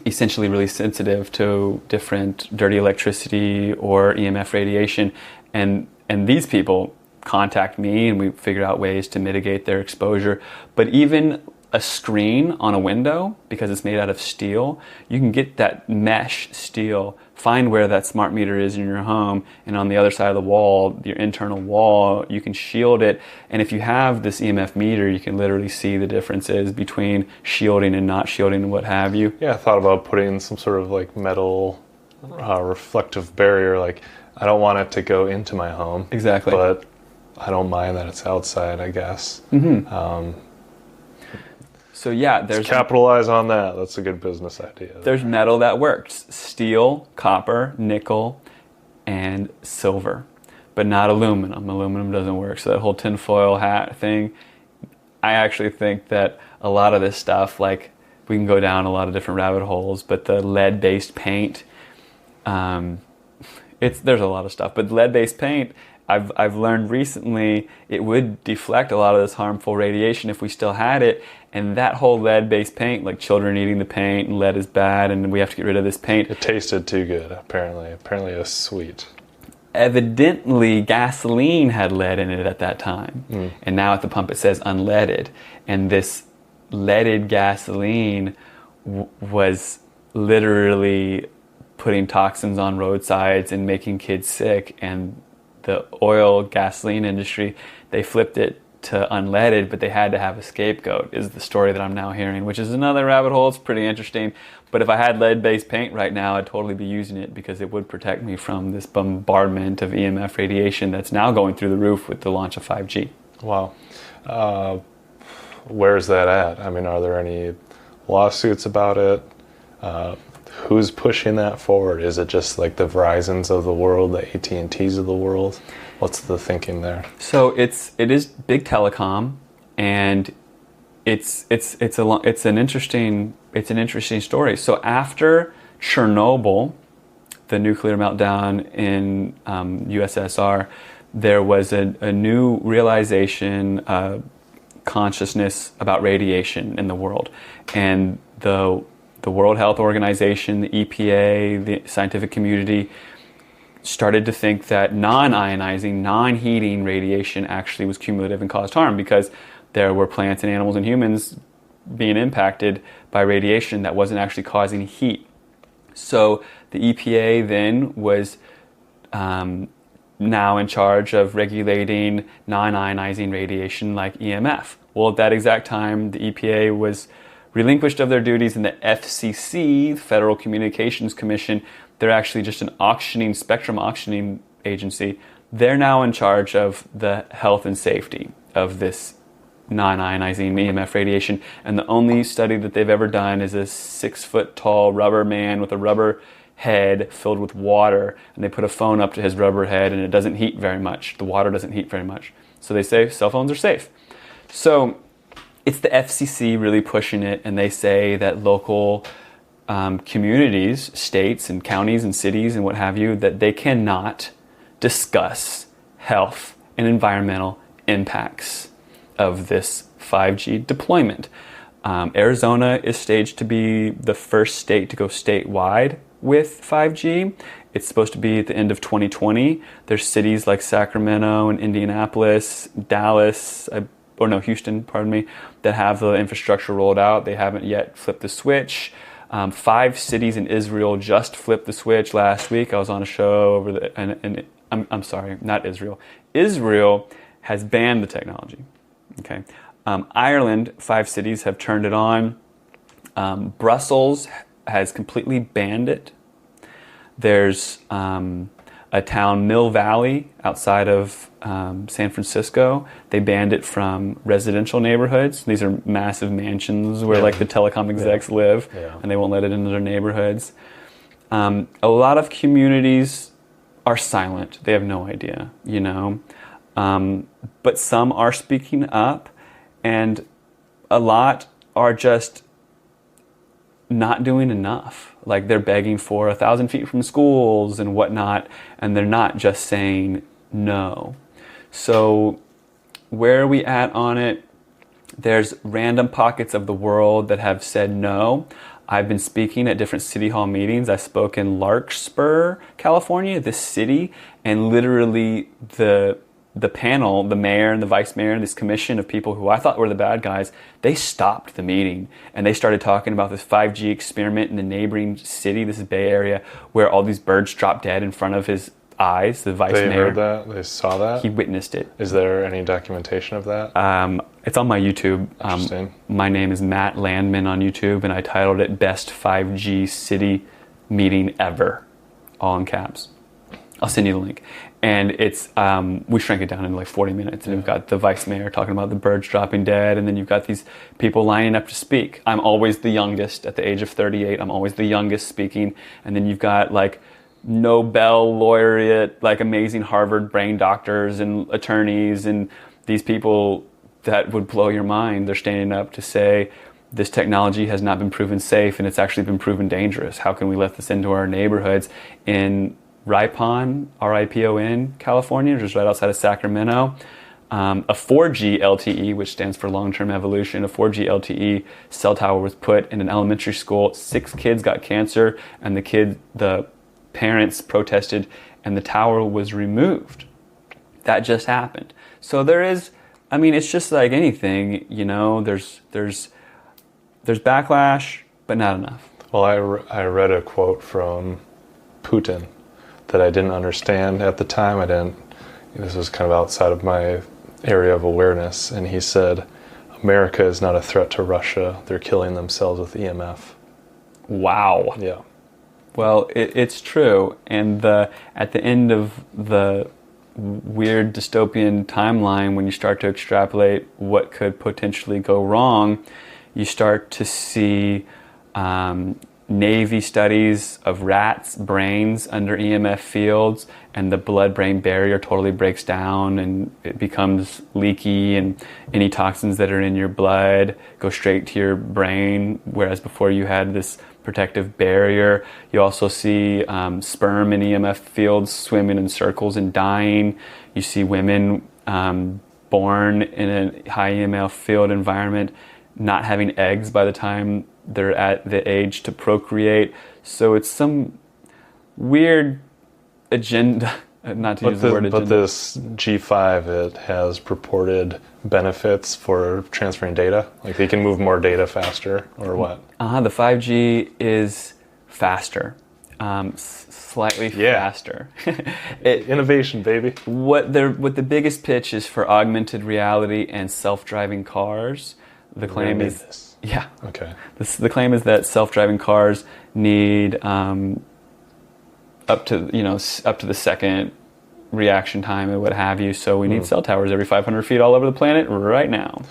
essentially really sensitive to different dirty electricity or EMF radiation. And these people contact me, and we figure out ways to mitigate their exposure. But even a screen on a window, because it's made out of steel, you can get that mesh steel, find where that smart meter is in your home, and on the other side of the wall, your internal wall, you can shield it. And if you have this EMF meter, you can literally see the differences between shielding and not shielding and what have you. Yeah, I thought about putting some sort of like metal reflective barrier. Like, I don't want it to go into my home. Exactly. But I don't mind that it's outside, I guess. Mm-hmm. So let's capitalize on that. That's a good business idea. There's metal that works: steel, copper, nickel, and silver, but not aluminum. Aluminum doesn't work. So that whole tinfoil hat thing, I actually think that a lot of this stuff, like, we can go down a lot of different rabbit holes, but the lead-based paint, there's a lot of stuff, but lead-based paint, I've learned recently it would deflect a lot of this harmful radiation if we still had it. And that whole lead-based paint, like children eating the paint, and lead is bad, and we have to get rid of this paint. It tasted too good, apparently. Apparently it was sweet. Evidently, gasoline had lead in it at that time. And now at the pump it says unleaded. And this leaded gasoline was literally putting toxins on roadsides and making kids sick. And the oil gasoline industry, they flipped it to unleaded, but they had to have a scapegoat, is the story that I'm now hearing, which is another rabbit hole. It's pretty interesting. But if I had lead-based paint right now, I'd totally be using it because it would protect me from this bombardment of EMF radiation that's now going through the roof with the launch of 5G. Wow. Where's that at? I mean, are there any lawsuits about it? Who's pushing that forward? Is it just like the Verizons of the world, the AT&Ts of the world? What's the thinking there? So it is big telecom, and it's an interesting story. So after Chernobyl, the nuclear meltdown in USSR, there was a new realization, consciousness about radiation in the world, and the World Health Organization, the EPA, the scientific community started to think that non-ionizing, non-heating radiation actually was cumulative and caused harm, because there were plants and animals and humans being impacted by radiation that wasn't actually causing heat. So the EPA then was now in charge of regulating non-ionizing radiation like EMF. Well, at that exact time, the EPA was relinquished of their duties, and the FCC, the Federal Communications Commission, they're actually just an spectrum auctioning agency. They're now in charge of the health and safety of this non-ionizing EMF radiation, and the only study that they've ever done is a 6-foot tall rubber man with a rubber head filled with water, and they put a phone up to his rubber head, and it doesn't heat very much. The water doesn't heat very much. So they say cell phones are safe. So it's the FCC really pushing it, and they say that local communities, states and counties and cities and what have you, that they cannot discuss health and environmental impacts of this 5G deployment. Arizona is staged to be the first state to go statewide with 5G. It's supposed to be at the end of 2020. There's cities like Sacramento and Indianapolis, Dallas, Houston, that have the infrastructure rolled out. They haven't yet flipped the switch. 5 cities in Israel just flipped the switch last week. I was on a show over and I'm sorry, not Israel. Israel has banned the technology. Okay, Ireland, 5 cities have turned it on. Brussels has completely banned it. There's a town, Mill Valley, outside of San Francisco. They banned it from residential neighborhoods. These are massive mansions where like the telecom execs live, and they won't let it into their neighborhoods. A lot of communities are silent. They have no idea, but some are speaking up, and a lot are just not doing enough. Like they're begging for 1,000 feet from schools and whatnot, and they're not just saying no. So where are we at on it? There's random pockets of the world that have said no. I've been speaking at different city hall meetings. I spoke in Larkspur, California, this city, and literally the panel, the mayor and the vice mayor and this commission of people who I thought were the bad guys, they stopped the meeting and they started talking about this 5G experiment in the neighboring city, this is Bay Area, where all these birds dropped dead in front of his eyes. The vice mayor. They heard that? They saw that? He witnessed it. Is there any documentation of that? It's on my YouTube. Interesting. My name is Matt Landman on YouTube, and I titled it Best 5G City Meeting Ever, all in caps. I'll send you the link. And it's, we shrank it down in like 40 minutes, and we've got the vice mayor talking about the birds dropping dead, and then you've got these people lining up to speak. I'm always the youngest at the age of 38. I'm always the youngest speaking. And then you've got like Nobel laureate, like amazing Harvard brain doctors and attorneys, and these people that would blow your mind. They're standing up to say, this technology has not been proven safe, and it's actually been proven dangerous. How can we let this into our neighborhoods? In Ripon, R-I-P-O-N, California, which is right outside of Sacramento, a 4G LTE, which stands for long-term evolution, a 4G LTE cell tower was put in an elementary school. 6 kids got cancer, and the parents protested, and the tower was removed. That just happened. So there is, it's just like anything, there's backlash, but not enough. Well, I read a quote from Putin that I didn't understand at the time. This was kind of outside of my area of awareness. And he said, America is not a threat to Russia. They're killing themselves with EMF. Wow. Yeah. Well, it's true. And at the end of the weird dystopian timeline, when you start to extrapolate what could potentially go wrong, you start to see Navy studies of rats' brains under EMF fields, and the blood-brain barrier totally breaks down and it becomes leaky, and any toxins that are in your blood go straight to your brain, whereas before you had this protective barrier. You also see sperm in EMF fields swimming in circles and dying. You see women born in a high EMF field environment not having eggs by the time they're at the age to procreate. So it's some weird agenda not to use the word agenda. But this G5, it has purported benefits for transferring data? Like they can move more data faster, or what? The 5G is faster. Slightly faster. Innovation, baby. What the biggest pitch is for augmented reality and self-driving cars. The claim is this. Yeah. Okay. The claim is that self-driving cars need up to the second reaction time and what have you. So we need cell towers every 500 feet all over the planet right now.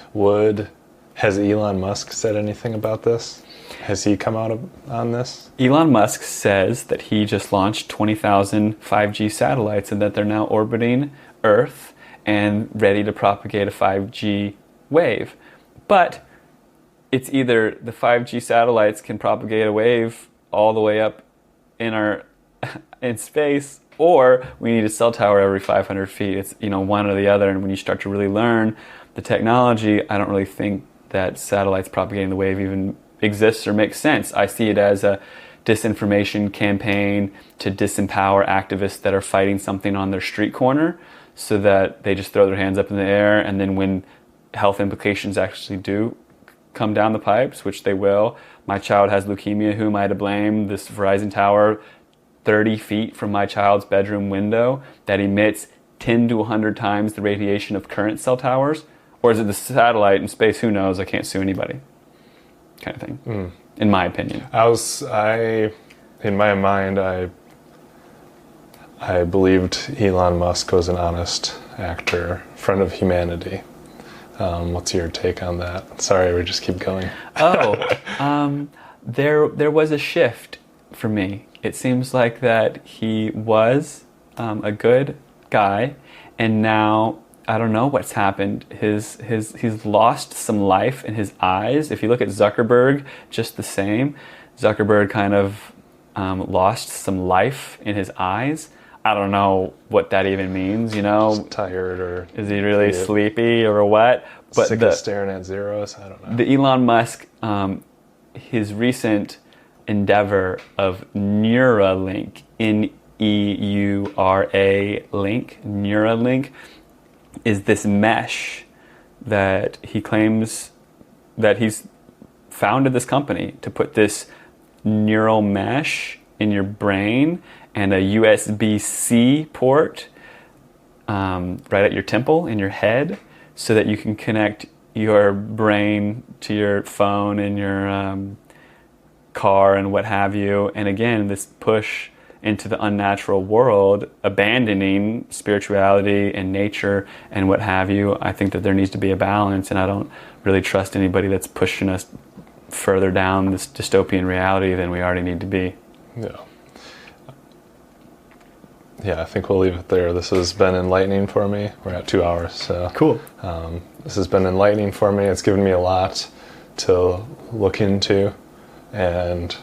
Has Elon Musk said anything about this? Has he come out on this? Elon Musk says that he just launched 20,000 5G satellites and that they're now orbiting Earth and ready to propagate a 5G wave. But it's either the 5G satellites can propagate a wave all the way up in space, or we need a cell tower every 500 feet. It's one or the other. And when you start to really learn the technology, I don't really think that satellites propagating the wave even exists or makes sense. I see it as a disinformation campaign to disempower activists that are fighting something on their street corner, so that they just throw their hands up in the air, and then when health implications actually do come down the pipes, which they will. My child has leukemia. Who am I to blame? This Verizon tower 30 feet from my child's bedroom window that emits 10 to 100 times the radiation of current cell towers? Or is it the satellite in space? Who knows? I can't sue anybody. Kind of thing, in my opinion. In my mind, I believed Elon Musk was an honest actor, friend of humanity. What's your take on that? Sorry, we just keep going. There was a shift for me. It seems like that he was a good guy, and now I don't know what's happened. He's lost some life in his eyes. If you look at Zuckerberg, just the same. Zuckerberg kind of lost some life in his eyes. I don't know what that even means, Just tired, or is he really sleepy or what? But sick of staring at zeros. I don't know. The Elon Musk, his recent endeavor of Neuralink, Neura link, Neuralink, is this mesh that he claims that he's founded this company to put this neural mesh in your brain and a USB-C port right at your temple in your head, so that you can connect your brain to your phone and your car and what have you. And again, this push into the unnatural world, abandoning spirituality and nature and what have you. I think that there needs to be a balance, and I don't really trust anybody that's pushing us further down this dystopian reality than we already need to be. Yeah, I think we'll leave it there. This has been enlightening for me. We're at 2 hours, so cool. This has been enlightening for me. It's given me a lot to look into, and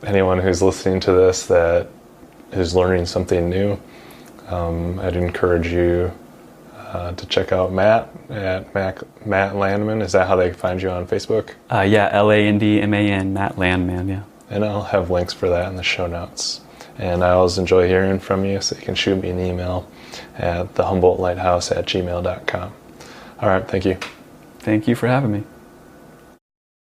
anyone who's listening to this that is learning something new, I'd encourage you to check out Matt at Matt Landman. Is that how they find you on Facebook? Yeah, Landman, Matt Landman, yeah. And I'll have links for that in the show notes. And I always enjoy hearing from you, so you can shoot me an email at thehumboldtlighthouse@gmail.com. All right, thank you. Thank you for having me.